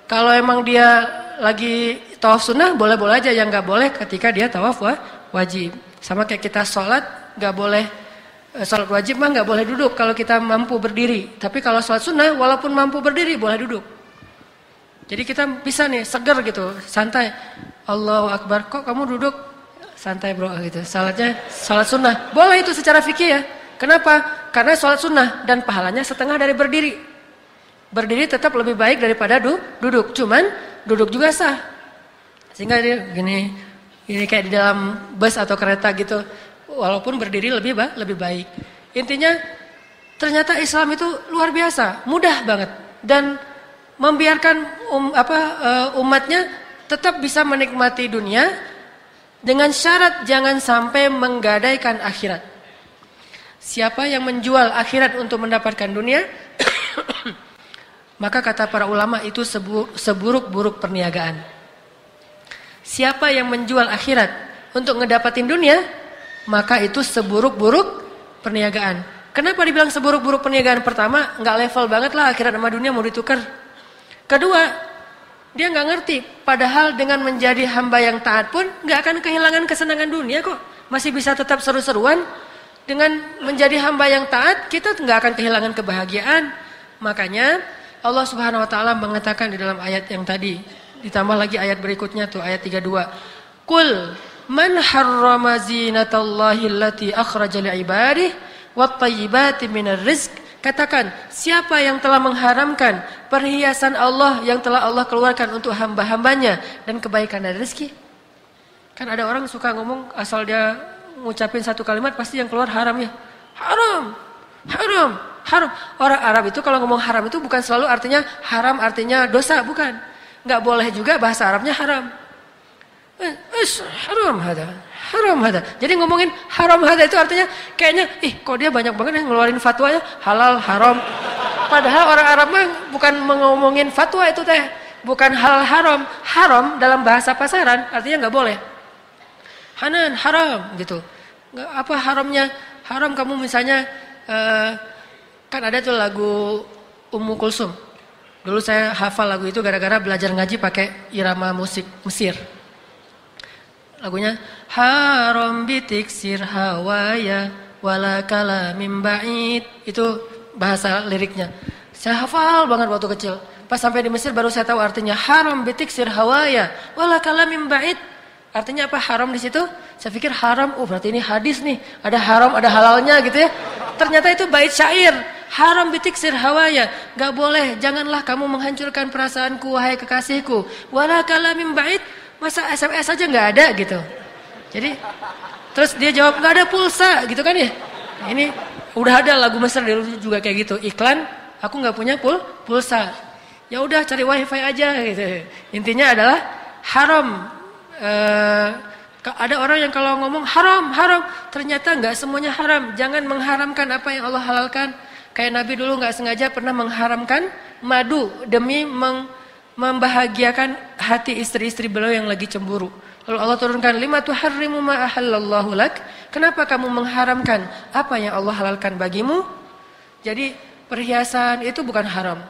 Kalau emang dia lagi tawaf sunnah boleh-boleh aja, yang nggak boleh ketika dia tawaf wajib. Sama kayak kita sholat nggak boleh. Sholat wajib mah nggak boleh duduk kalau kita mampu berdiri. Tapi kalau sholat sunnah walaupun mampu berdiri boleh duduk. Jadi kita bisa nih seger gitu, santai. Allahu Akbar, kok kamu duduk? Santai bro gitu. Salatnya sholat sunnah. Boleh itu secara fikih ya. Kenapa? Karena sholat sunnah dan pahalanya setengah dari berdiri. Berdiri tetap lebih baik daripada duduk. Cuman duduk juga sah. Sehingga dia gini kayak di dalam bus atau kereta gitu. Walaupun berdiri lebih baik. Intinya ternyata Islam itu luar biasa, mudah banget dan membiarkan umatnya tetap bisa menikmati dunia dengan syarat jangan sampai menggadaikan akhirat. Siapa yang menjual akhirat untuk mendapatkan dunia, maka kata para ulama itu seburuk-buruk perniagaan. Siapa yang menjual akhirat untuk ngedapatin dunia, maka itu seburuk-buruk perniagaan. Kenapa dibilang seburuk-buruk perniagaan? Pertama, nggak level banget lah akhirat sama dunia mau ditukar. Kedua, dia nggak ngerti. Padahal dengan menjadi hamba yang taat pun nggak akan kehilangan kesenangan dunia kok. Masih bisa tetap seru-seruan. Dengan menjadi hamba yang taat, kita nggak akan kehilangan kebahagiaan. Makanya Allah Subhanahu Wa Taala mengatakan di dalam ayat yang tadi, ditambah lagi ayat berikutnya tuh ayat 32. Qul man harrama zinatallahi allati akhraja li'ibadihi wat-thayyibati minar rizq. Katakan, siapa yang telah mengharamkan perhiasan Allah yang telah Allah keluarkan untuk hamba-hambanya dan kebaikan dari rezeki? Kan ada orang suka ngomong asal dia ngucapin satu kalimat pasti yang keluar haram ya. Haram. Orang Arab itu kalau ngomong haram itu bukan selalu artinya haram artinya dosa, bukan. Enggak boleh juga bahasa Arabnya haram. Haram hada. Jadi ngomongin haram hada itu artinya kayaknya kok dia banyak banget yang ngeluarin fatwa ya halal haram. Padahal orang Arab mah bukan ngomongin fatwa itu teh, bukan halal haram. Haram dalam bahasa pasaran artinya nggak boleh. Hanan haram gitu. Nggak apa haramnya? Haram kamu misalnya kan ada tuh lagu Ummu Kulsum. Dulu saya hafal lagu itu gara-gara belajar ngaji pakai irama musik Mesir. Lagunya haram bitiksir hawaya wala kalamim ba'id. Itu bahasa liriknya. Saya hafal banget waktu kecil. Pas sampai di Mesir baru saya tahu artinya haram bitiksir hawaya wala kalamim ba'id. Artinya apa haram di situ? Saya pikir haram, berarti ini hadis nih. Ada haram, ada halalnya gitu ya. Ternyata itu bait syair. Haram bitiksir hawaya. Gak boleh, janganlah kamu menghancurkan perasaanku wahai kekasihku. Wala kalamim ba'id. Masa SMS aja nggak ada gitu. Jadi terus dia jawab nggak ada pulsa gitu kan ya. Ini udah ada lagu Mesir dulu juga kayak gitu. Iklan aku nggak punya pulsa. Ya udah cari wifi aja gitu. Intinya adalah haram. Ada orang yang kalau ngomong haram, ternyata nggak semuanya haram. Jangan mengharamkan apa yang Allah halalkan. Kayak Nabi dulu nggak sengaja pernah mengharamkan madu demi membahagiakan hati istri-istri beliau yang lagi cemburu. Lalu Allah turunkan lima tuharrimu ma ahallallahu lak. Kenapa kamu mengharamkan apa yang Allah halalkan bagimu? Jadi perhiasan itu bukan haram.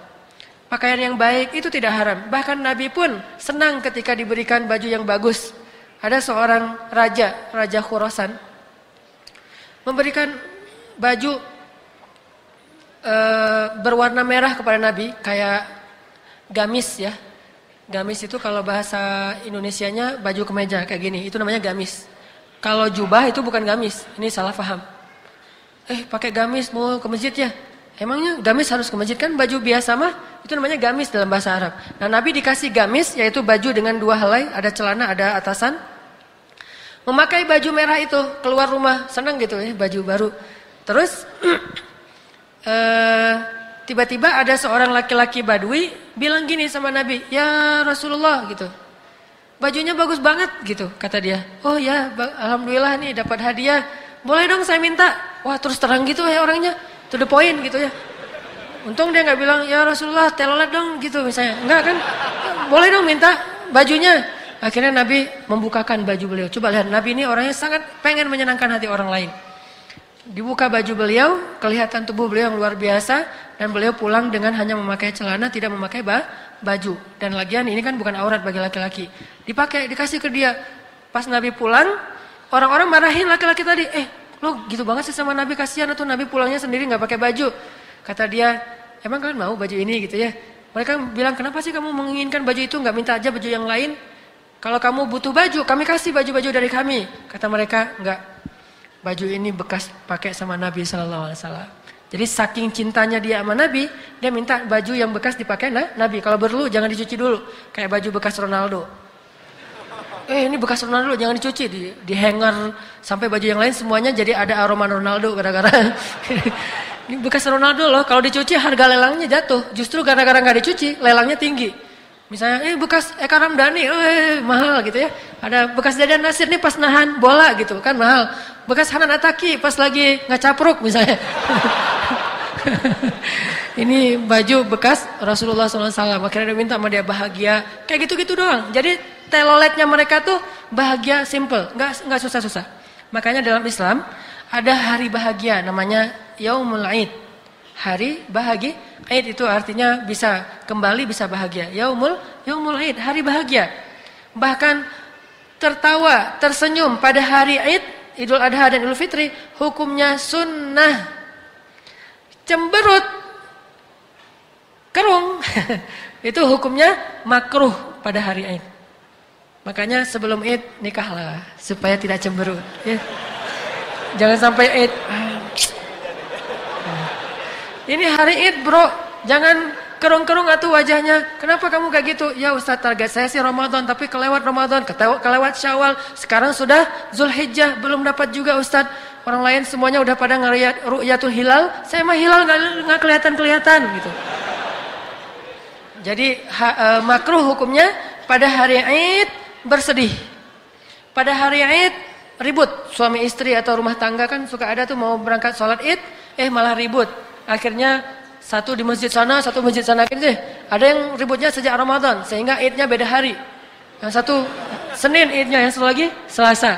Pakaian yang baik itu tidak haram. Bahkan Nabi pun senang ketika diberikan baju yang bagus. Ada seorang raja Khurasan memberikan baju berwarna merah kepada Nabi kayak gamis ya. Gamis itu kalau bahasa Indonesianya baju kemeja kayak gini, itu namanya gamis. Kalau jubah itu bukan gamis, ini salah paham. Pakai gamis mau ke masjid ya? Emangnya gamis harus ke masjid kan? Baju biasa mah itu namanya gamis dalam bahasa Arab. Nah Nabi dikasih gamis yaitu baju dengan dua helai, ada celana, ada atasan. Memakai baju merah itu keluar rumah, senang gitu ya baju baru. Terus tiba-tiba ada seorang laki-laki Badui bilang gini sama Nabi, ya Rasulullah gitu. Bajunya bagus banget gitu, kata dia. Oh ya, alhamdulillah nih dapat hadiah. Boleh dong saya minta. Wah terus terang gitu ya orangnya, to the point gitu ya. Untung dia nggak bilang, ya Rasulullah telolet dong gitu misalnya. Enggak kan, boleh dong minta bajunya. Akhirnya Nabi membukakan baju beliau. Coba lihat, Nabi ini orangnya sangat pengen menyenangkan hati orang lain. Dibuka baju beliau, kelihatan tubuh beliau yang luar biasa. Dan beliau pulang dengan hanya memakai celana, tidak memakai baju. Dan lagian ini kan bukan aurat bagi laki-laki. Dipakai, dikasih ke dia. Pas Nabi pulang, orang-orang marahin laki-laki tadi. Lo gitu banget sih sama Nabi, kasihan atau Nabi pulangnya sendiri gak pakai baju. Kata dia, emang kalian mau baju ini gitu ya. Mereka bilang, kenapa sih kamu menginginkan baju itu, gak minta aja baju yang lain. Kalau kamu butuh baju, kami kasih baju-baju dari kami. Kata mereka, enggak. Baju ini bekas pakai sama Nabi SAW. Jadi saking cintanya dia sama Nabi, dia minta baju yang bekas dipakai Nabi. Kalau perlu jangan dicuci dulu, kayak baju bekas Ronaldo. Ini bekas Ronaldo jangan dicuci, di hanger sampai baju yang lain semuanya jadi ada aroma Ronaldo gara-gara. Ini bekas Ronaldo loh, kalau dicuci harga lelangnya jatuh. Justru gara-gara nggak dicuci, lelangnya tinggi. Misalnya bekas Eka Ramdhani, mahal gitu ya. Ada bekas Dadan Nasir nih pas nahan bola gitu kan mahal. Bekas Hanan Ataki pas lagi ngecapruk misalnya. Ini baju bekas Rasulullah SAW. Akhirnya dia minta sama dia bahagia. Kayak gitu-gitu doang. Jadi teloletnya mereka tuh bahagia simple, nggak susah-susah. Makanya dalam Islam ada hari bahagia namanya Yaumul Aid. Hari bahagia. Aid itu artinya bisa kembali, bisa bahagia. Yaumul Aid, hari bahagia. Bahkan tertawa, tersenyum pada hari Aid, Idul Adha dan Idul Fitri, hukumnya sunnah. Cemberut, kerung, itu hukumnya makruh pada hari Aid. Makanya sebelum Aid nikahlah supaya tidak cemberut. Ya. Jangan sampai Aid. Ini hari Aid bro, jangan kerung-kerung atuh wajahnya. Kenapa kamu kayak gitu? Ya Ustaz, target saya sih Ramadan, tapi kelewat Ramadan, kelewat Syawal. Sekarang sudah Zulhijjah, belum dapat juga Ustaz. Orang lain semuanya udah pada ngeliat ru'yatul hilal, saya mah hilal nggak kelihatan gitu. Jadi makruh hukumnya pada hari Aid bersedih. Pada hari Aid ribut, suami istri atau rumah tangga kan suka ada tuh mau berangkat sholat Aid, malah ribut. Akhirnya satu di masjid sana, satu masjid sana gitu. Ada yang ributnya sejak Ramadan sehingga Aidnya beda hari. Yang satu Senin Aidnya, yang satu lagi Selasa.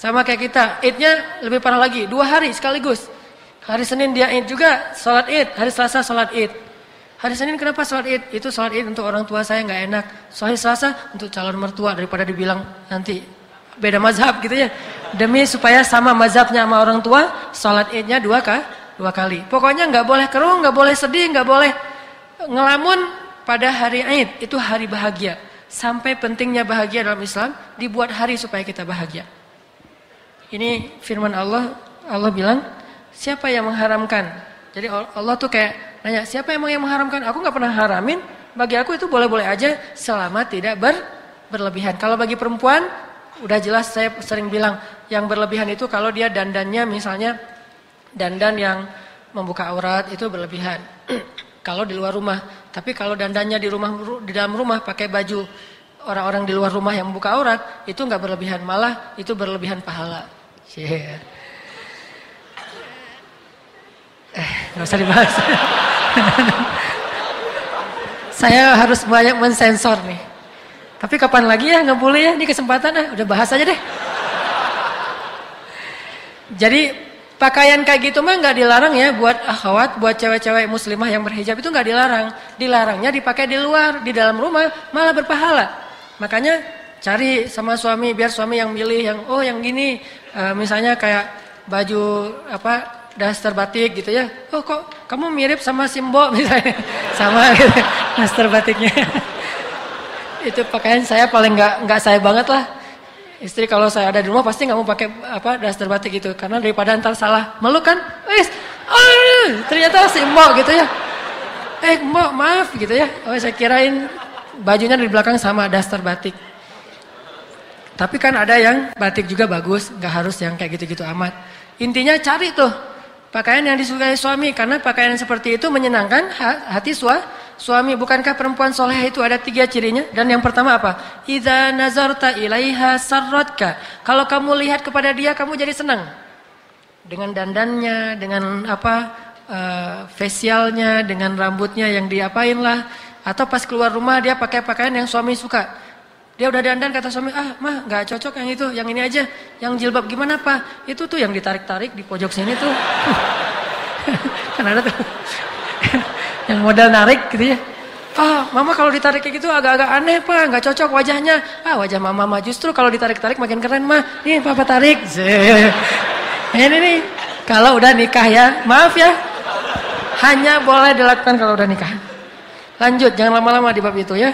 Sama kayak kita, Aidnya lebih parah lagi, 2 hari sekaligus. Hari Senin dia Aid juga, sholat Aid. Hari Selasa sholat Aid. Hari Senin kenapa sholat Aid? Itu sholat Aid untuk orang tua saya nggak enak. Hari Selasa untuk calon mertua daripada dibilang nanti beda mazhab gitu ya. Demi supaya sama mazhabnya sama orang tua, sholat Aidnya 2 kali. Pokoknya nggak boleh kerung, nggak boleh sedih, nggak boleh ngelamun pada hari Aid. Itu hari bahagia. Sampai pentingnya bahagia dalam Islam, dibuat hari supaya kita bahagia. Ini firman Allah bilang, siapa yang mengharamkan? Jadi Allah tuh kayak nanya, siapa yang mengharamkan? Aku nggak pernah haramin, bagi aku itu boleh-boleh aja selama tidak berlebihan. Kalau bagi perempuan, udah jelas saya sering bilang, yang berlebihan itu kalau dia dandannya misalnya, dandan yang membuka aurat itu berlebihan. Kalau di luar rumah, tapi kalau dandannya di dalam rumah pakai baju orang-orang di luar rumah yang membuka aurat, itu nggak berlebihan, malah itu berlebihan pahala. Nggak usah dibahas. Saya harus banyak mensensor nih. Tapi kapan lagi ya, nggak boleh ya, ini kesempatan udah bahas aja deh. Jadi pakaian kayak gitu mah nggak dilarang ya buat akhwat, buat cewek-cewek muslimah yang berhijab itu nggak dilarang. Dilarangnya dipakai di luar, di dalam rumah malah berpahala. Makanya cari sama suami, biar suami yang milih yang gini, misalnya kayak baju daster batik gitu ya. Oh kok kamu mirip sama Simbo misalnya, sama gitu, daster batiknya. Itu pakaian saya paling nggak saya banget lah. Istri kalau saya ada di rumah pasti nggak mau pakai daster batik gitu, karena daripada ntar salah meluk kan, ternyata Simbo gitu ya. Mbok maaf gitu ya. Saya kirain bajunya di belakang sama daster batik. Tapi kan ada yang batik juga bagus, nggak harus yang kayak gitu-gitu amat. Intinya cari tuh Pakaian yang disukai suami, karena pakaian seperti itu menyenangkan hati suami. Bukankah perempuan soleh itu ada 3 cirinya? Dan yang pertama apa? Idza nazarta ilaiha sarratka. Kalau kamu lihat kepada dia, kamu jadi senang. Dengan dandannya, dengan facialnya, dengan rambutnya yang diapain lah. Atau pas keluar rumah dia pakai pakaian yang suami suka. Dia udah dandan, kata suami, mah gak cocok yang itu, yang ini aja. Yang jilbab gimana Pak? Itu tuh yang ditarik-tarik di pojok sini tuh. Kan ada tuh. Yang modal narik gitu ya. Pak, mama kalau ditarik kayak gitu agak-agak aneh Pak, gak cocok wajahnya. Wajah mama justru kalau ditarik-tarik makin keren mah. Nih Papa tarik. Ini nih, kalau udah nikah ya, maaf ya. Hanya boleh dilakukan kalau udah nikah. Lanjut, jangan lama-lama di bab itu ya.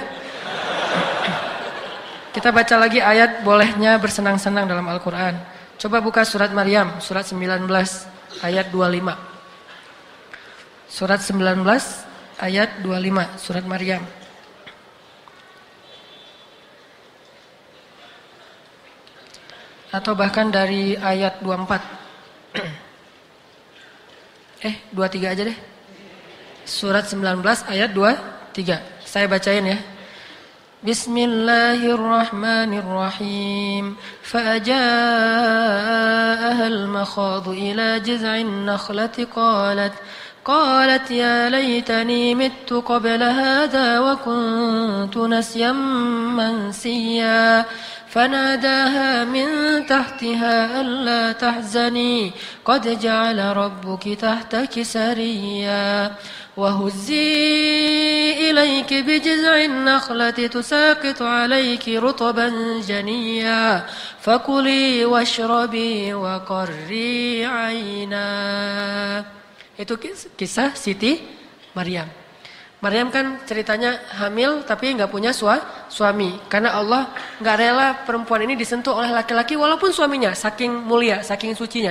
Kita baca lagi ayat bolehnya bersenang-senang dalam Al-Quran. Coba buka surat Maryam, surat 19, ayat 25. Surat 19, ayat 25, surat Maryam. Atau bahkan dari ayat 24. 23 aja deh. Surat 19, ayat 23. Saya bacain ya. Bismillahirrahmanirrahim. فأجاءها المخاض إلى جذع النخلة قالت يا ليتني مت قبل هذا وكنت نسيا منسيا فناداها من تحتها ألا تحزني قد جعل ربك تحتك سريا وهزي إليك بجذع النخلة تساقط عليك رطبا جنيا فكلي واشربي وقري عينا. Itu kisah Siti Maryam. Maryam kan ceritanya hamil tapi nggak punya suami. Karena Allah nggak rela perempuan ini disentuh oleh laki-laki walaupun suaminya saking mulia, saking sucinya.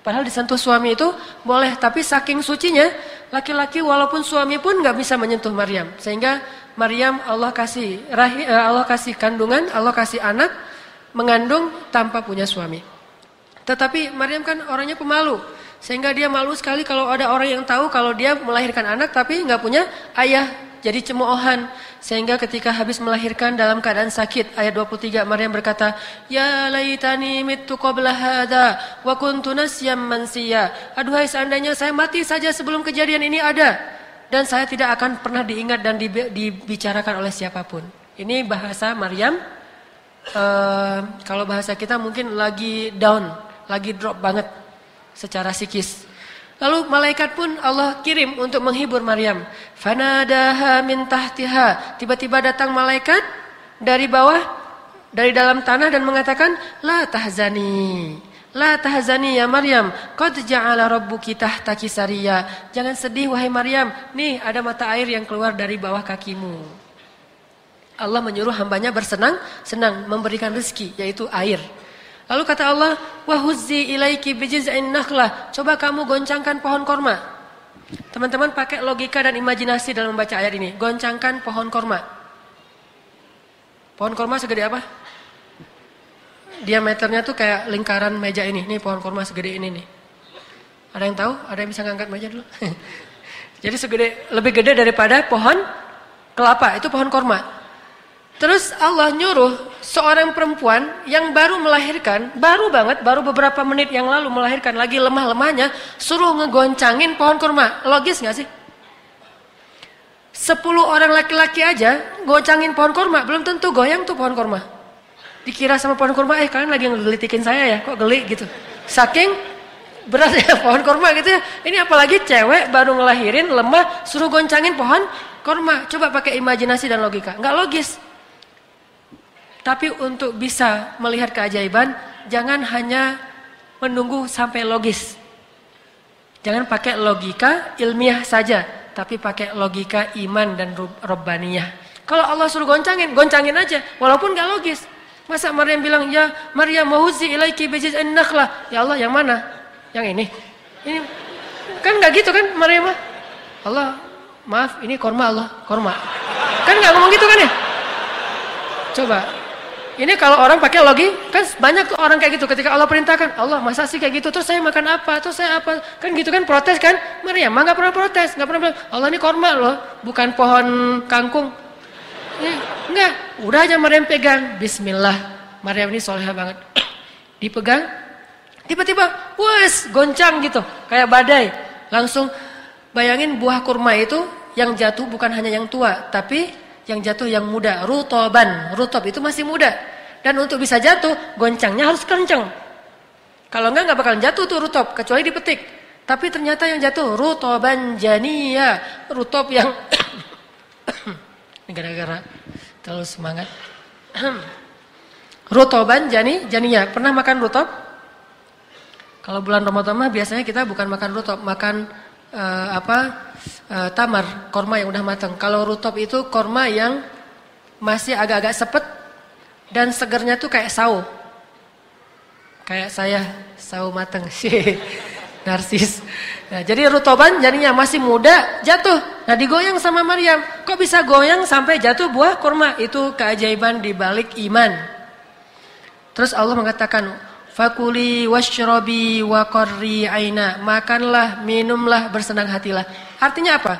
Padahal disentuh suami itu boleh, tapi saking sucinya laki-laki walaupun suami pun nggak bisa menyentuh Maryam. Sehingga Maryam Allah kasih kandungan, Allah kasih anak, mengandung tanpa punya suami. Tetapi Maryam kan orangnya pemalu. Sehingga dia malu sekali kalau ada orang yang tahu kalau dia melahirkan anak tapi nggak punya ayah, jadi cemoohan. Sehingga ketika habis melahirkan dalam keadaan sakit, ayat 23 Maryam berkata, Ya laitani mittu qabla hadza wa kuntu nasyam mansiya. Aduhai seandainya saya mati saja sebelum kejadian ini ada dan saya tidak akan pernah diingat dan dibicarakan oleh siapapun. Ini bahasa Maryam. Kalau bahasa kita mungkin lagi down, lagi drop banget secara psikis. Lalu malaikat pun Allah kirim untuk menghibur Maryam. Fanadaha min tahtiha. Tiba-tiba datang malaikat dari bawah, dari dalam tanah dan mengatakan, La tahzani ya Maryam, qad ja'ala rabbuki tahtaki sariya. Jangan sedih wahai Maryam, nih ada mata air yang keluar dari bawah kakimu. Allah menyuruh hambanya bersenang-senang, memberikan rezeki, yaitu air. Lalu kata Allah, wa huzzi ilaiki bijiz'in nakhlah. Coba kamu goncangkan pohon korma. Teman-teman pakai logika dan imajinasi dalam membaca ayat ini. Goncangkan pohon korma. Pohon korma segede apa? Diameternya tuh kayak lingkaran meja ini. Nih pohon korma segede ini nih. Ada yang tahu? Ada yang bisa ngangkat meja dulu? Jadi lebih gede daripada pohon kelapa. Itu pohon korma. Terus Allah nyuruh seorang perempuan yang baru melahirkan, baru beberapa menit yang lalu melahirkan, lagi lemah-lemahnya, suruh ngegoncangin pohon kurma. Logis gak sih? 10 orang laki-laki aja goncangin pohon kurma, belum tentu goyang tuh pohon kurma. Dikira sama pohon kurma, kalian lagi ngegelitikin saya ya, kok geli gitu. Saking beratnya pohon kurma gitu ya. Ini apalagi cewek baru ngelahirin, lemah, suruh goncangin pohon kurma. Coba pakai imajinasi dan logika, nggak logis. Tapi untuk bisa melihat keajaiban, jangan hanya menunggu sampai logis. Jangan pakai logika ilmiah saja, tapi pakai logika iman dan robbaniyah. Kalau Allah suruh goncangin aja, walaupun gak logis. Masa Maryam bilang, ya Maryam wahuzi ilaiki bijiz'in nakhlah. Ya Allah, yang mana? Yang ini. Ini kan gak gitu kan Maryam? Allah, maaf, ini korma Allah, korma. Kan gak ngomong gitu kan ya? Coba. Ini kalau orang pakai logik, kan banyak tuh orang kayak gitu. Ketika Allah perintahkan, Allah masa sih kayak gitu, terus saya makan apa, terus saya apa. Kan gitu kan protes kan. Maryam nggak pernah protes, nggak pernah bilang, Allah ini korma loh, bukan pohon kangkung. Enggak, udah aja Maryam pegang. Bismillah, Maryam ini soleha banget. Dipegang, tiba-tiba, wes goncang gitu, kayak badai. Langsung bayangin buah kurma itu yang jatuh bukan hanya yang tua, tapi yang jatuh yang muda, rutoban. Rutob itu masih muda. Dan untuk bisa jatuh, goncangnya harus kenceng. Kalau enggak bakalan jatuh tuh rutob, kecuali dipetik. Tapi ternyata yang jatuh, rutoban jania. Rutob yang... Gara-gara terlalu semangat. Rutoban jania. Pernah makan rutob? Kalau bulan Ramadan mah biasanya kita bukan makan rutob, makan tamar, korma yang udah matang. Kalau rutob itu korma yang masih agak-agak sepet dan segernya tuh kayak sawo. Kayak saya, sawo matang. Narsis. Nah, jadi rutoban jadinya masih muda, jatuh. Nah, digoyang sama Maryam. Kok bisa goyang sampai jatuh buah korma? Itu keajaiban di balik iman. Terus Allah mengatakan, fakuli washrobi wa qarri aina. Makanlah, minumlah, bersenang hatilah. Artinya apa?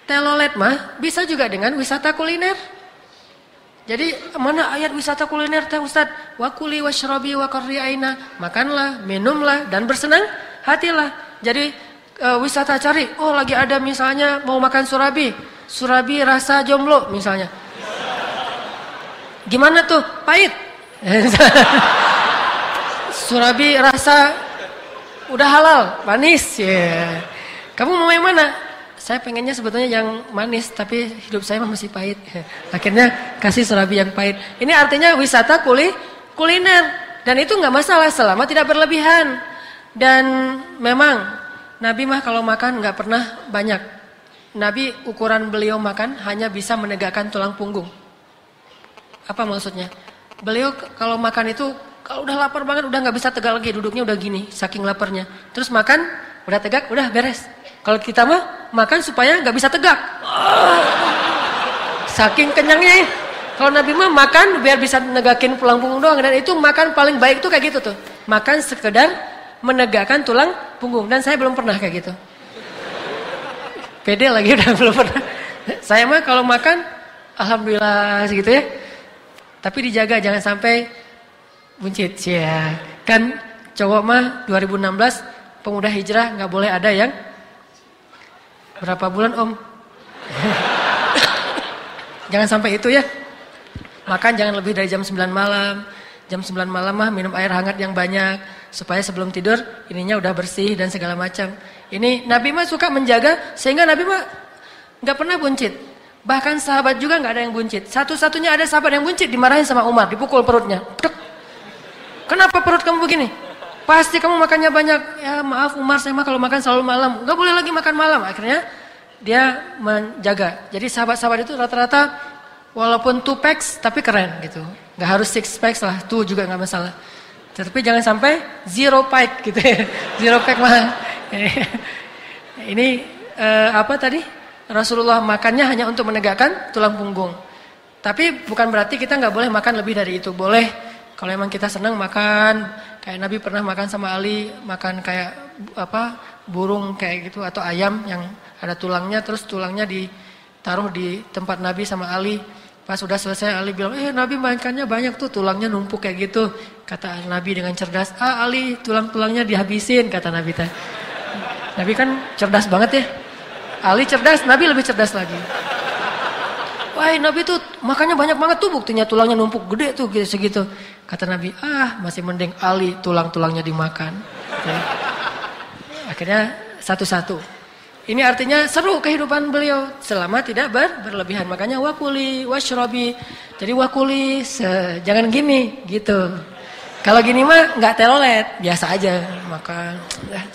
Telolet mah bisa juga dengan wisata kuliner. Jadi mana ayat wisata kuliner teh Ustaz? Wakuli washrobi wa qarri aina. Makanlah, minumlah, dan bersenang hatilah. Jadi wisata cari, oh lagi ada misalnya mau makan surabi. Surabi rasa jomblo misalnya. Gimana tuh? Pahit. Surabi rasa udah halal, manis ya. Kamu mau yang mana? Saya pengennya sebetulnya yang manis, tapi hidup saya masih pahit. Akhirnya kasih surabi yang pahit. Ini artinya wisata kuliner. Dan itu nggak masalah selama tidak berlebihan. Dan memang Nabi mah kalau makan nggak pernah banyak. Nabi ukuran beliau makan hanya bisa menegakkan tulang punggung. Apa maksudnya? Beliau kalau makan itu kalau udah lapar banget udah nggak bisa tegak lagi, duduknya udah gini saking laparnya. Terus makan udah tegak udah beres. Kalau kita mah makan supaya nggak bisa tegak. Saking kenyangnya. Kalau Nabi mah makan biar bisa negakin tulang punggung doang, dan itu makan paling baik tuh kayak gitu tuh. Makan sekedar menegakkan tulang punggung, dan saya belum pernah kayak gitu. Pede lagi udah belum pernah. Saya mah kalau makan alhamdulillah segitu ya. Tapi dijaga jangan sampai buncit ya. Kan cowok mah 2016 pemuda hijrah nggak boleh ada yang berapa bulan Om? Jangan sampai itu ya. Makan jangan lebih dari jam 9 malam. Jam 9 malam mah minum air hangat yang banyak supaya sebelum tidur ininya udah bersih dan segala macam. Ini Nabi mah suka menjaga sehingga Nabi mah nggak pernah buncit. Bahkan sahabat juga nggak ada yang buncit. Satu-satunya ada sahabat yang buncit dimarahin sama Umar, dipukul perutnya. Dek. Kenapa perut kamu begini? Pasti kamu makannya banyak. Ya maaf Umar, saya mah kalau makan selalu malam. Nggak boleh lagi makan malam. Akhirnya dia menjaga. Jadi sahabat-sahabat itu rata-rata walaupun 2 packs tapi keren gitu. Nggak harus 6 packs lah, 2 juga nggak masalah. Tapi jangan sampai 0 pack gitu ya. 0 pack mah. Ini apa tadi? Rasulullah makannya hanya untuk menegakkan tulang punggung. Tapi bukan berarti kita nggak boleh makan lebih dari itu. Boleh kalau emang kita senang makan. Kayak Nabi pernah makan sama Ali, makan kayak apa burung kayak gitu atau ayam yang ada tulangnya, terus tulangnya ditaruh di tempat Nabi sama Ali. Pas sudah selesai Ali bilang, Nabi makannya banyak tuh, tulangnya numpuk kayak gitu. Kata Nabi dengan cerdas, Ali tulang-tulangnya dihabisin, kata Nabi. Nabi kan cerdas banget ya. Ali cerdas, Nabi lebih cerdas lagi. Wah, Nabi tuh makannya banyak banget tuh, buktinya tulangnya numpuk gede tuh segitu. Kata Nabi, masih mending Ali tulang-tulangnya dimakan. Akhirnya satu-satu. Ini artinya seru kehidupan beliau selama tidak berlebihan. Makanya wakuli washrobi. Jadi wakuli jangan gini gitu. Kalau gini mah nggak telolet, biasa aja makan.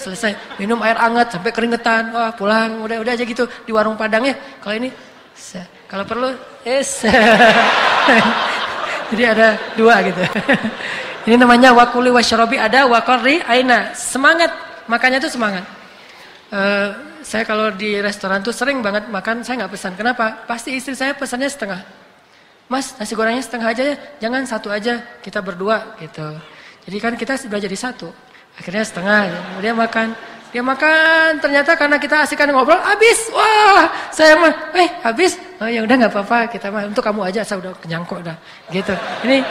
Selesai minum air hangat sampai keringetan. Wah pulang udah aja gitu di warung Padang ya. Kalau ini kalau perlu jadi ada 2 gitu. Ini namanya wakuli washrobi, ada wakorri aina. Semangat makannya tuh semangat. Saya kalau di restoran tuh sering banget makan, saya nggak pesan. Kenapa? Pasti istri saya pesannya setengah. Mas nasi gorengnya setengah aja ya, jangan satu aja, kita berdua gitu. Jadi kan kita sudah jadi satu. Akhirnya setengah, dia makan. Dia makan, ternyata karena kita asikan ngobrol, habis. Wah, saya mah, habis. Oh ya udah nggak apa-apa, kita mah untuk kamu aja, saya udah kenyang kok udah. Gitu. Ini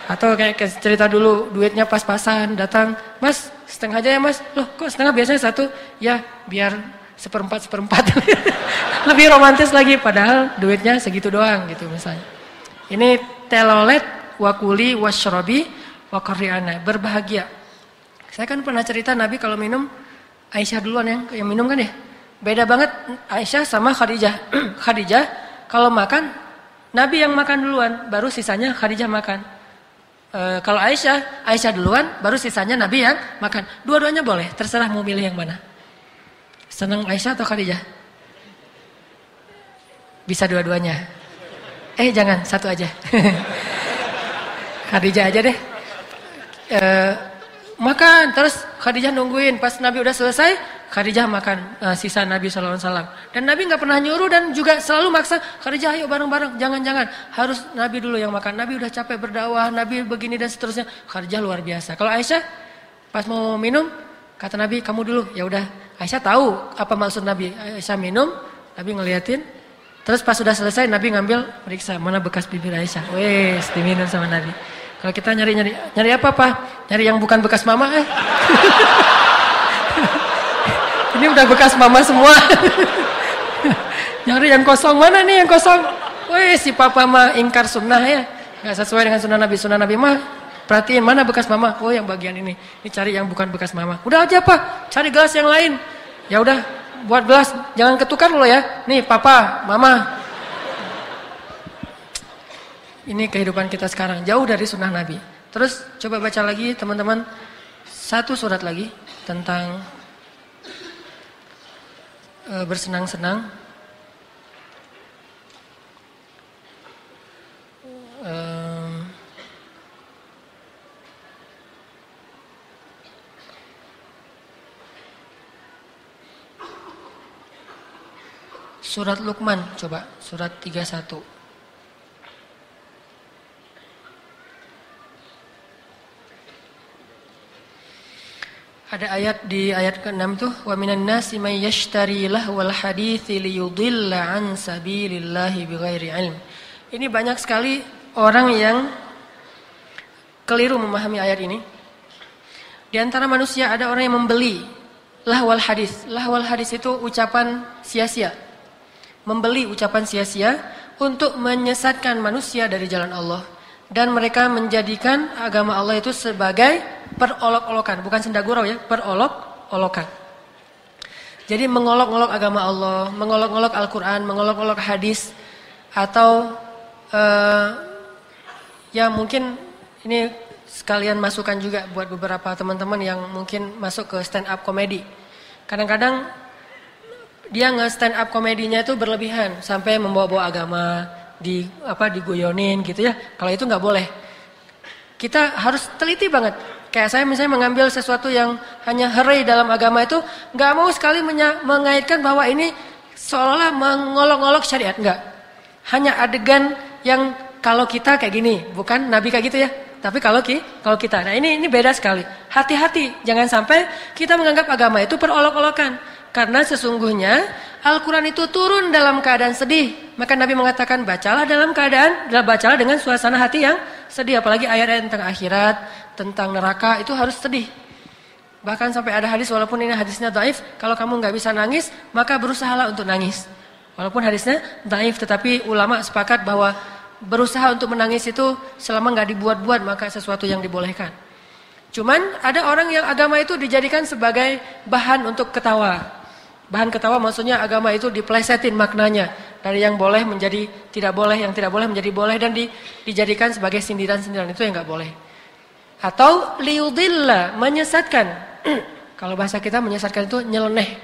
atau kayak cerita dulu, duitnya pas-pasan, datang, Mas setengah aja ya Mas. Loh kok setengah, biasanya satu? Ya biar seperempat. Lebih romantis lagi, padahal duitnya segitu doang gitu misalnya. Ini telolet wakuli wasyrobi wakariana, berbahagia. Saya kan pernah cerita Nabi kalau minum, Aisyah duluan yang minum kan ya. Beda banget Aisyah sama Khadijah. Khadijah kalau makan, Nabi yang makan duluan, baru sisanya Khadijah makan. Kalau Aisyah duluan, baru sisanya Nabi yang makan. Dua-duanya boleh, terserah mau milih yang mana. Senang Aisyah atau Khadijah? Bisa dua-duanya. Jangan, satu aja. Khadijah aja deh. Makan, terus Khadijah nungguin. Pas Nabi udah selesai, Khadijah makan sisa Nabi SAW. Dan Nabi gak pernah nyuruh dan juga selalu maksa, Khadijah ayo bareng-bareng. Jangan, harus Nabi dulu yang makan. Nabi udah capek berdakwah, Nabi begini dan seterusnya. Khadijah luar biasa. Kalau Aisyah, pas mau minum, kata Nabi, kamu dulu. Ya udah, Aisyah tahu apa maksud Nabi. Aisyah minum, Nabi ngeliatin. Terus pas sudah selesai Nabi ngambil periksa mana bekas bibir Aisyah. Wes, diminum sama Nabi. Kalau kita nyari apa Pak? Nyari yang bukan bekas mama Ini udah bekas mama semua. Nyari yang kosong, mana nih yang kosong? Wes, si papa mah ingkar sunnah ya. Enggak sesuai dengan sunnah Nabi. Sunnah Nabi mah perhatiin mana bekas mama. Oh, yang bagian ini. Ini cari yang bukan bekas mama. Udah aja Pak, cari gelas yang lain. Ya udah. Buat gelas, jangan ketukar loh ya. Nih papa, mama. Ini kehidupan kita sekarang, jauh dari sunnah Nabi. Terus coba baca lagi teman-teman, satu surat lagi tentang bersenang-senang. Surat Luqman, coba surat 31. Ada ayat di ayat ke-6 tuh, wa minan nasi may yashtari lahwal hadithi liyudilla an sabilillahi bighairi ilm. Ini banyak sekali orang yang keliru memahami ayat ini. Di antara manusia ada orang yang membeli lahwal hadis. Lahwal hadis itu ucapan sia-sia. Membeli ucapan sia-sia untuk menyesatkan manusia dari jalan Allah. Dan mereka menjadikan agama Allah itu sebagai perolok-olokan. Bukan sendagurau ya, perolok-olokan. Jadi mengolok-olok agama Allah, mengolok-olok Al-Quran, mengolok-olok hadis. Atau ya mungkin ini sekalian masukan juga buat beberapa teman-teman yang mungkin masuk ke stand up comedy. Kadang-kadang dia nge-stand up komedinya itu berlebihan sampai membawa-bawa agama, digoyonin gitu ya. Kalau itu nggak boleh. Kita harus teliti banget. Kayak saya misalnya mengambil sesuatu yang hanya herai dalam agama itu, nggak mau sekali mengaitkan bahwa ini seolah-olah mengolok-olok syariat, nggak. Hanya adegan yang kalau kita kayak gini, bukan Nabi kayak gitu ya. Tapi kalau kita, nah ini beda sekali. Hati-hati, jangan sampai kita menganggap agama itu perolok-olokan. Karena sesungguhnya Al-Quran itu turun dalam keadaan sedih. Maka Nabi mengatakan bacalah bacalah dengan suasana hati yang sedih. Apalagi ayat-ayat tentang akhirat, tentang neraka itu harus sedih. Bahkan sampai ada hadis, walaupun ini hadisnya dhaif, kalau kamu nggak bisa nangis, maka berusahalah untuk nangis. Walaupun hadisnya dhaif, tetapi ulama sepakat bahwa berusaha untuk menangis itu selama nggak dibuat-buat, maka sesuatu yang dibolehkan. Cuman ada orang yang agama itu dijadikan sebagai bahan untuk ketawa. Bahan ketawa maksudnya agama itu diplesetin maknanya. Dari yang boleh menjadi tidak boleh, yang tidak boleh menjadi boleh. Dan dijadikan sebagai sindiran-sindiran, itu yang gak boleh. Atau liudillah, menyesatkan. Kalau bahasa kita menyesatkan itu nyeleneh.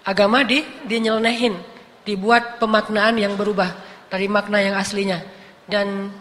Agama dinyelenehin. Dibuat pemaknaan yang berubah dari makna yang aslinya. Dan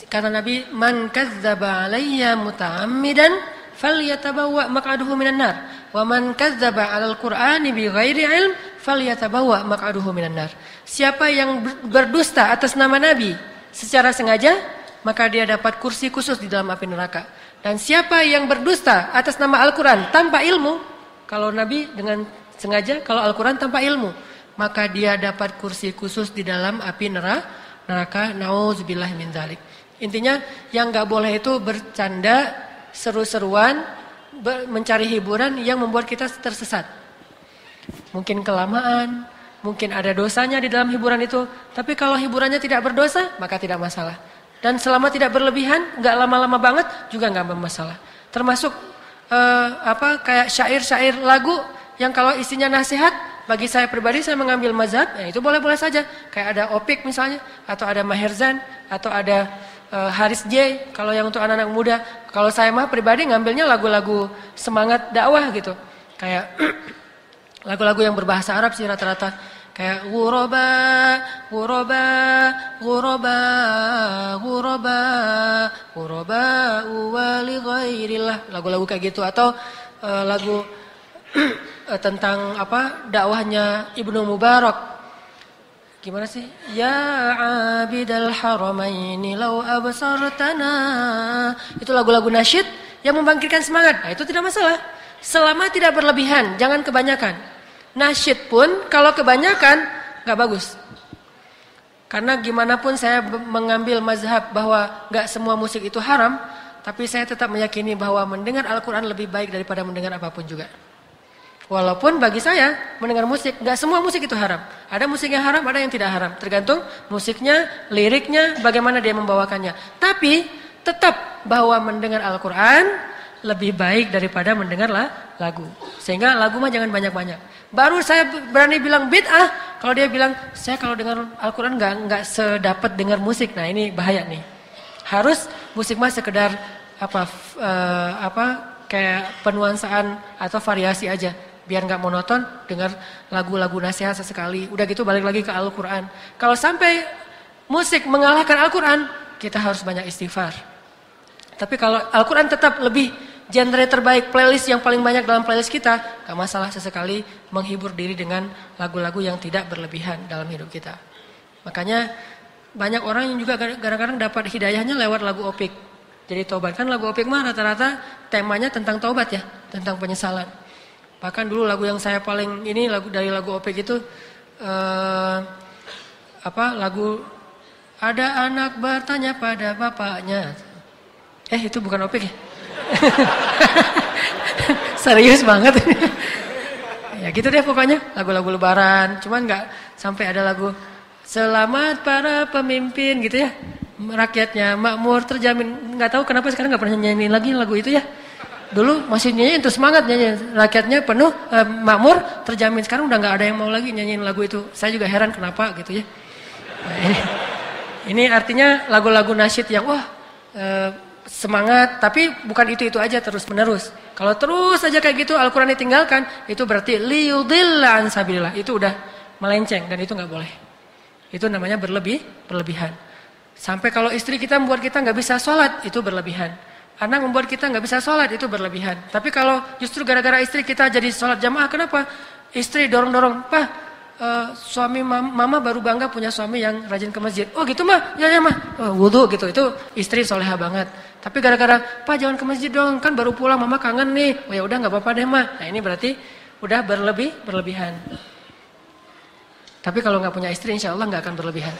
kata Nabi, man kadzdzaba alayya muta'ammidan falyatabawwa maq'adahu minan nar wa man kadzdzaba 'alal qur'ani bighairi ilm falyatabawwa maq'aduhu minan nar. Siapa yang berdusta atas nama Nabi secara sengaja, maka dia dapat kursi khusus di dalam api neraka. Dan siapa yang berdusta atas nama Al-Quran tanpa ilmu, kalau Nabi dengan sengaja, kalau Al-Quran tanpa ilmu, maka dia dapat kursi khusus di dalam api neraka. Nauzubillah min dzalik. Intinya yang gak boleh itu bercanda, seru-seruan, mencari hiburan yang membuat kita tersesat. Mungkin kelamaan, mungkin ada dosanya di dalam hiburan itu. Tapi kalau hiburannya tidak berdosa, maka tidak masalah. Dan selama tidak berlebihan, gak lama-lama banget, juga gak bermasalah. Termasuk kayak syair-syair lagu yang kalau isinya nasihat, bagi saya pribadi saya mengambil mazhab, ya itu boleh-boleh saja. Kayak ada Opik misalnya, atau ada Maherzan, atau ada Haris J, kalau yang untuk anak-anak muda. Kalau saya mah pribadi ngambilnya lagu-lagu semangat dakwah gitu. Kayak lagu-lagu yang berbahasa Arab sih rata-rata. Kayak ghuraba, ghuraba, ghuraba, ghuraba, ghuraba wali ghairillah. Lagu-lagu kayak gitu. Atau lagu tentang dakwahnya Ibnu Mubarak. Gimana sih? Ya abidal haramaini law absartana. Itu lagu-lagu nasyid yang membangkitkan semangat. Nah, itu tidak masalah. Selama tidak berlebihan, jangan kebanyakan. Nasyid pun kalau kebanyakan gak bagus. Karena gimana pun saya mengambil mazhab bahwa gak semua musik itu haram, tapi saya tetap meyakini bahwa mendengar Al-Quran lebih baik daripada mendengar apapun juga. Walaupun bagi saya mendengar musik, gak semua musik itu haram. Ada musik yang haram, ada yang tidak haram. Tergantung musiknya, liriknya, bagaimana dia membawakannya. Tapi tetap bahwa mendengar Al-Quran lebih baik daripada mendengar lagu. Sehingga lagu mah jangan banyak-banyak. Baru saya berani bilang bid'ah kalau dia bilang saya kalau dengar Al-Quran nggak sedapat dengar musik. Nah ini bahaya nih. Harus musik mah sekedar kayak penuansaan atau variasi aja. Biar nggak monoton dengar lagu-lagu nasihat sesekali. Udah gitu balik lagi ke Al-Quran. Kalau sampai musik mengalahkan Al-Quran, kita harus banyak istighfar. Tapi kalau Al-Quran tetap lebih genre terbaik, playlist yang paling banyak dalam playlist kita, gak masalah sesekali menghibur diri dengan lagu-lagu yang tidak berlebihan dalam hidup kita. Makanya banyak orang yang juga kadang-kadang dapat hidayahnya lewat lagu Opik. Jadi taubat, kan lagu Opik mah rata-rata temanya tentang taubat ya, tentang penyesalan. Bahkan dulu lagu yang saya paling dari lagu Opik itu lagu ada anak bertanya pada bapaknya. Itu bukan Opik ya? Serius banget. Ya gitu deh pokoknya lagu-lagu lebaran. Cuman gak sampai ada lagu selamat para pemimpin gitu ya. Rakyatnya makmur terjamin. Gak tahu kenapa sekarang gak pernah nyanyiin lagi lagu itu ya. Dulu masih nyanyiin itu semangat nyanyiin. Rakyatnya penuh makmur terjamin. Sekarang udah gak ada yang mau lagi nyanyiin lagu itu. Saya juga heran kenapa gitu ya. Nah, ini artinya lagu-lagu nasyid yang semangat, tapi bukan itu aja terus menerus. Kalau terus aja kayak gitu Al-Quran ditinggalkan, itu berarti liyudilla an sabilillah. Itu udah melenceng dan itu nggak boleh. Itu namanya berlebihan. Sampai kalau istri kita membuat kita nggak bisa sholat, itu berlebihan. Anak membuat kita nggak bisa sholat, itu berlebihan. Tapi kalau justru gara-gara istri kita jadi sholat jamaah, kenapa? Istri dorong-dorong, suami mama baru bangga punya suami yang rajin ke masjid. Oh gitu mah, ya mah, wudu gitu. Itu istri soleha banget. Tapi gara-gara, Pak jangan ke masjid dong, kan baru pulang mama kangen nih. Oh ya udah nggak apa-apa deh mah. Nah ini berarti udah berlebihan. Tapi kalau nggak punya istri, insya Allah nggak akan berlebihan.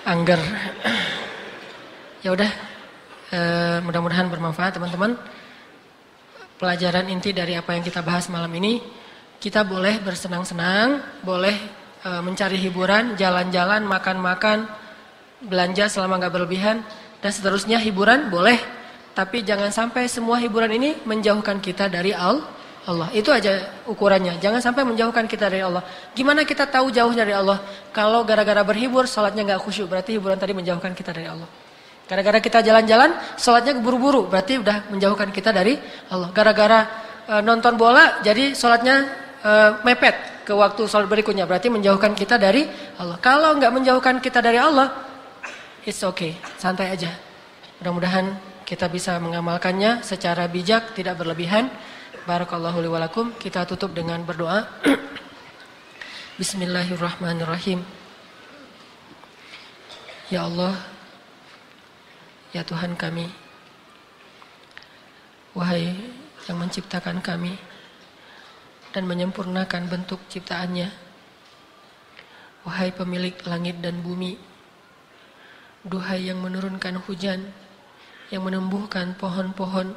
Angger. Ya udah, mudah-mudahan bermanfaat teman-teman. Pelajaran inti dari apa yang kita bahas malam ini, kita boleh bersenang-senang, boleh mencari hiburan, jalan-jalan, makan-makan, belanja selama nggak berlebihan, dan seterusnya hiburan boleh. Tapi jangan sampai semua hiburan ini menjauhkan kita dari Allah. Itu aja ukurannya. Jangan sampai menjauhkan kita dari Allah. Gimana kita tahu jauh dari Allah? Kalau gara-gara berhibur, sholatnya nggak khusyuk, berarti hiburan tadi menjauhkan kita dari Allah. Gara-gara kita jalan-jalan, sholatnya buru-buru, berarti udah menjauhkan kita dari Allah. Gara-gara nonton bola, jadi sholatnya mepet ke waktu sholat berikutnya, berarti menjauhkan kita dari Allah. Kalau nggak menjauhkan kita dari Allah, it's okay, santai aja. Mudah-mudahan kita bisa mengamalkannya secara bijak, tidak berlebihan. Barakallahu li wa lakum. Kita tutup dengan berdoa. Bismillahirrahmanirrahim. Ya Allah, ya Tuhan kami, wahai yang menciptakan kami dan menyempurnakan bentuk ciptaannya, wahai pemilik langit dan bumi, duhai yang menurunkan hujan, yang menumbuhkan pohon-pohon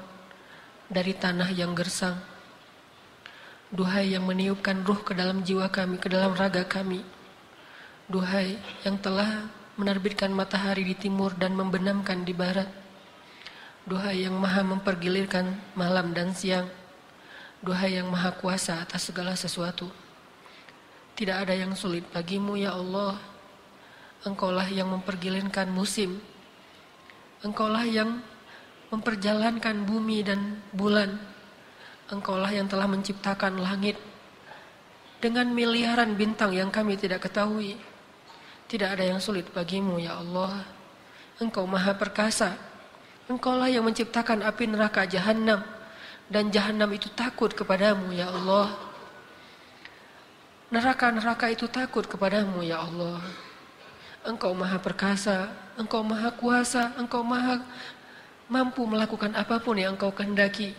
dari tanah yang gersang, duhai yang meniupkan ruh ke dalam jiwa kami, ke dalam raga kami, duhai yang telah menerbitkan matahari di timur dan membenamkan di barat, duhai yang maha mempergilirkan malam dan siang, duhai yang maha kuasa atas segala sesuatu. Tidak ada yang sulit bagimu ya Allah. Engkaulah yang mempergilirkan musim, Engkaulah yang memperjalankan bumi dan bulan, Engkaulah yang telah menciptakan langit dengan miliaran bintang yang kami tidak ketahui. Tidak ada yang sulit bagimu ya Allah. Engkau maha perkasa. Engkaulah yang menciptakan api neraka Jahannam, dan Jahannam itu takut kepadamu ya Allah. Neraka-neraka itu takut kepadamu ya Allah. Engkau maha perkasa, Engkau maha kuasa, Engkau maha mampu melakukan apapun yang Engkau kehendaki.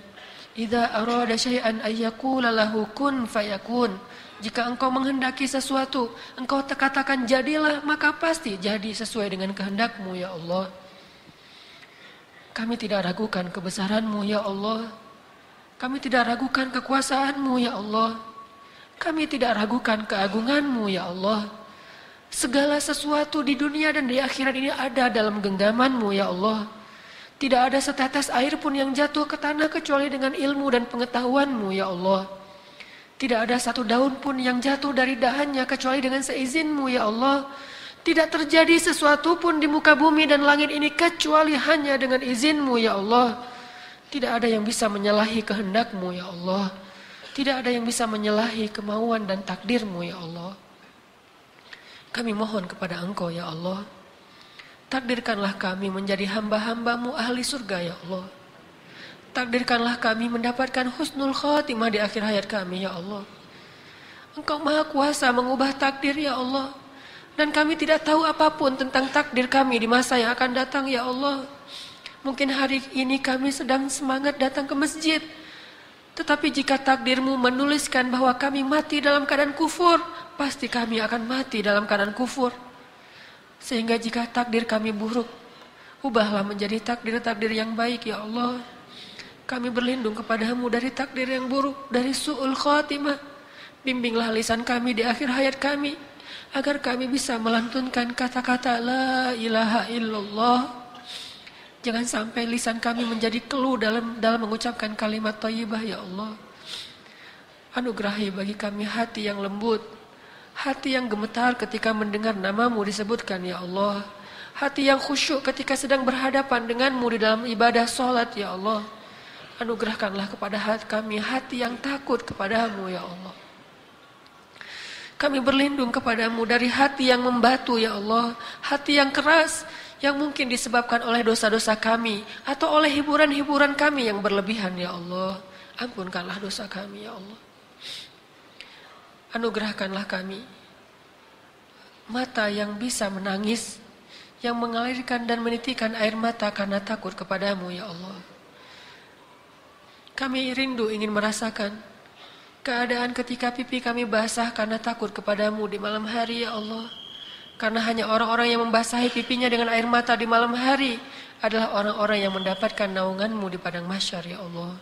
Idza arada syai'an ayyaqula lahu kun fayakun. Jika Engkau menghendaki sesuatu, Engkau katakan jadilah, maka pasti jadi sesuai dengan kehendak-Mu ya Allah. Kami tidak ragukan kebesaran-Mu ya Allah. Kami tidak ragukan kekuasaan-Mu ya Allah. Kami tidak ragukan keagungan-Mu ya Allah. Segala sesuatu di dunia dan di akhirat ini ada dalam genggaman-Mu ya Allah. Tidak ada setetes air pun yang jatuh ke tanah kecuali dengan ilmu dan pengetahuan-Mu ya Allah. Tidak ada satu daun pun yang jatuh dari dahannya kecuali dengan seizin-Mu ya Allah. Tidak terjadi sesuatu pun di muka bumi dan langit ini kecuali hanya dengan izin-Mu ya Allah. Tidak ada yang bisa menyalahi kehendak-Mu ya Allah. Tidak ada yang bisa menyalahi kemauan dan takdir-Mu ya Allah. Kami mohon kepada Engkau ya Allah. Takdirkanlah kami menjadi hamba-hamba-Mu ahli surga ya Allah. Takdirkanlah kami mendapatkan husnul khatimah di akhir hayat kami ya Allah. Engkau maha kuasa mengubah takdir ya Allah. Dan kami tidak tahu apapun tentang takdir kami di masa yang akan datang ya Allah. Mungkin hari ini kami sedang semangat datang ke masjid. Tetapi jika takdir-Mu menuliskan bahwa kami mati dalam keadaan kufur, pasti kami akan mati dalam keadaan kufur. Sehingga jika takdir kami buruk, ubahlah menjadi takdir-takdir yang baik ya Allah. Kami berlindung kepada-Mu dari takdir yang buruk, dari su'ul khatimah. Bimbinglah lisan kami di akhir hayat kami, agar kami bisa melantunkan kata-kata La ilaha illallah. Jangan sampai lisan kami menjadi keluh dalam mengucapkan kalimat thayyibah ya Allah. Anugerahi bagi kami hati yang lembut, hati yang gemetar ketika mendengar nama-Mu disebutkan ya Allah. Hati yang khusyuk ketika sedang berhadapan dengan-Mu di dalam ibadah sholat ya Allah. Anugerahkanlah kepada hati kami hati yang takut kepada-Mu ya Allah. Kami berlindung kepada-Mu dari hati yang membatu ya Allah. Hati yang keras yang mungkin disebabkan oleh dosa-dosa kami atau oleh hiburan-hiburan kami yang berlebihan ya Allah. Ampunkanlah dosa kami ya Allah. Anugerahkanlah kami mata yang bisa menangis, yang mengalirkan dan menitikan air mata karena takut kepada-Mu ya Allah. Kami rindu ingin merasakan keadaan ketika pipi kami basah karena takut kepada-Mu di malam hari ya Allah. Karena hanya orang-orang yang membasahi pipinya dengan air mata di malam hari adalah orang-orang yang mendapatkan naungan-Mu di padang mahsyar ya Allah.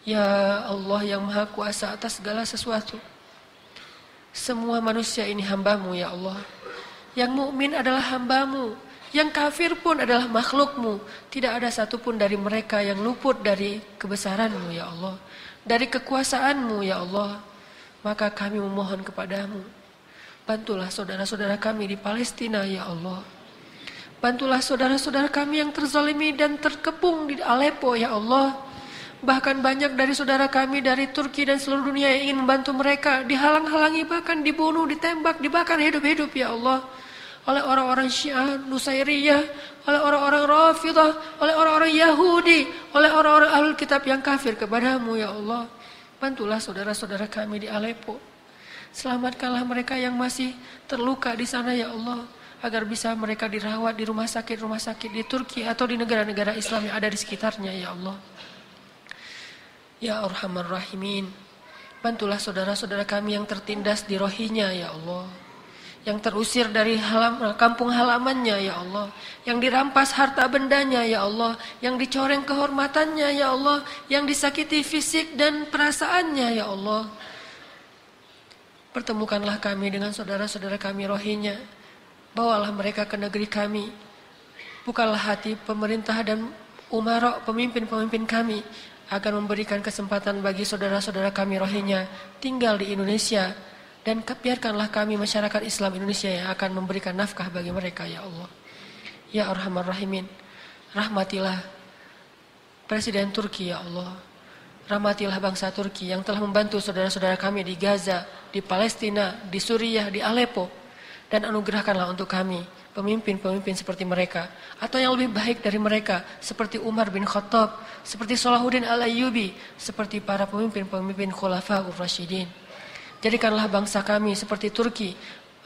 Ya Allah yang maha kuasa atas segala sesuatu. Semua manusia ini hamba-Mu ya Allah. Yang mukmin adalah hamba-Mu, yang kafir pun adalah makhluk-Mu. Tidak ada satupun dari mereka yang luput dari kebesaran-Mu ya Allah, dari kekuasaan-Mu ya Allah. Maka kami memohon kepada-Mu, bantulah saudara-saudara kami di Palestina ya Allah. Bantulah saudara-saudara kami yang terzalimi dan terkepung di Aleppo ya Allah. Bahkan banyak dari saudara kami dari Turki dan seluruh dunia yang ingin membantu mereka dihalang-halangi, bahkan dibunuh, ditembak, dibakar hidup-hidup ya Allah oleh orang-orang Syiah, Nusairiyah, oleh orang-orang Rafidah, oleh orang-orang Yahudi, oleh orang-orang Ahlul Kitab yang kafir kepadamu ya Allah. Bantulah saudara-saudara kami di Aleppo. Selamatkanlah mereka yang masih terluka di sana ya Allah, agar bisa mereka dirawat di rumah sakit di Turki atau di negara-negara Islam yang ada di sekitarnya ya Allah. Ya Arhamar Rahimin, bantulah saudara-saudara kami yang tertindas di Rohingya ya Allah, yang terusir dari kampung halamannya ya Allah, yang dirampas harta bendanya ya Allah, yang dicoreng kehormatannya ya Allah, yang disakiti fisik dan perasaannya ya Allah. Pertemukanlah kami dengan saudara-saudara kami Rohingya. Bawalah mereka ke negeri kami. Bukalah hati pemerintah dan umara, pemimpin-pemimpin kami, agar memberikan kesempatan bagi saudara-saudara kami Rohingya tinggal di Indonesia. Dan biarkanlah kami masyarakat Islam Indonesia yang akan memberikan nafkah bagi mereka ya Allah. Ya Arhamar Rahimin, rahmatilah Presiden Turki ya Allah. Rahmatilah bangsa Turki yang telah membantu saudara-saudara kami di Gaza, di Palestina, di Suriah, di Aleppo. Dan anugerahkanlah untuk kami pemimpin-pemimpin seperti mereka, atau yang lebih baik dari mereka, seperti Umar bin Khattab, seperti Salahuddin Al-Ayyubi, seperti para pemimpin-pemimpin Khulafaur Rasyidin. Jadikanlah bangsa kami seperti Turki,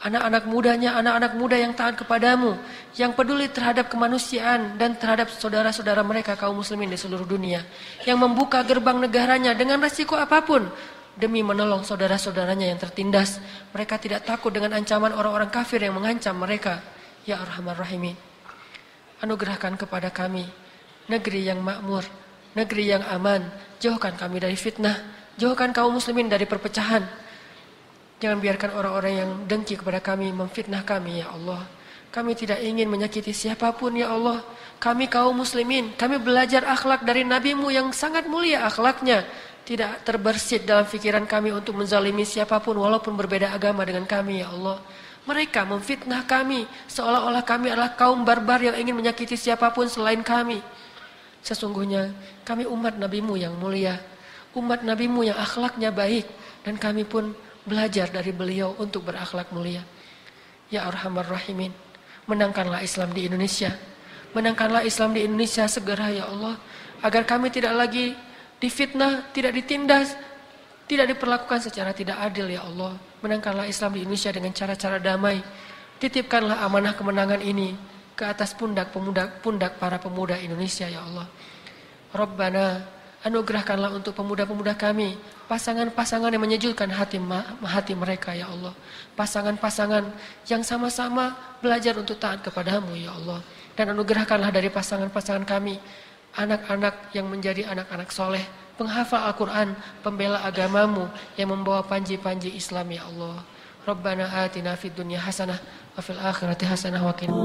anak-anak mudanya, anak-anak muda yang taat kepadamu, yang peduli terhadap kemanusiaan dan terhadap saudara-saudara mereka kaum muslimin di seluruh dunia, yang membuka gerbang negaranya dengan resiko apapun demi menolong saudara-saudaranya yang tertindas. Mereka tidak takut dengan ancaman orang-orang kafir yang mengancam mereka. Ya Arhamar Rahimin, anugerahkan kepada kami negeri yang makmur, negeri yang aman. Jauhkan kami dari fitnah, jauhkan kaum muslimin dari perpecahan. Jangan biarkan orang-orang yang dengki kepada kami memfitnah kami ya Allah. Kami tidak ingin menyakiti siapapun ya Allah. Kami kaum muslimin, kami belajar akhlak dari Nabi-Mu yang sangat mulia akhlaknya. Tidak terbersit dalam pikiran kami untuk menzalimi siapapun walaupun berbeda agama dengan kami ya Allah. Mereka memfitnah kami seolah-olah kami adalah kaum barbar yang ingin menyakiti siapapun selain kami. Sesungguhnya kami umat Nabi-Mu yang mulia, umat Nabi-Mu yang akhlaknya baik, dan kami pun belajar dari beliau untuk berakhlak mulia. Ya Arhamar Rahimin, menangkanlah Islam di Indonesia. Menangkanlah Islam di Indonesia segera ya Allah, agar kami tidak lagi difitnah, tidak ditindas, tidak diperlakukan secara tidak adil ya Allah. Menangkanlah Islam di Indonesia dengan cara-cara damai. Titipkanlah amanah kemenangan ini ke atas pundak para pemuda Indonesia ya Allah. Rabbana, anugerahkanlah untuk pemuda-pemuda kami pasangan-pasangan yang menyejukkan hati mereka ya Allah. Pasangan-pasangan yang sama-sama belajar untuk taat kepadamu ya Allah. Dan anugerahkanlah dari pasangan-pasangan kami anak-anak yang menjadi anak-anak soleh, penghafal Al-Quran, pembela agamamu yang membawa panji-panji Islam ya Allah. Rabbana atina fid dunya hasanah wa fil akhirati hasanah wa qina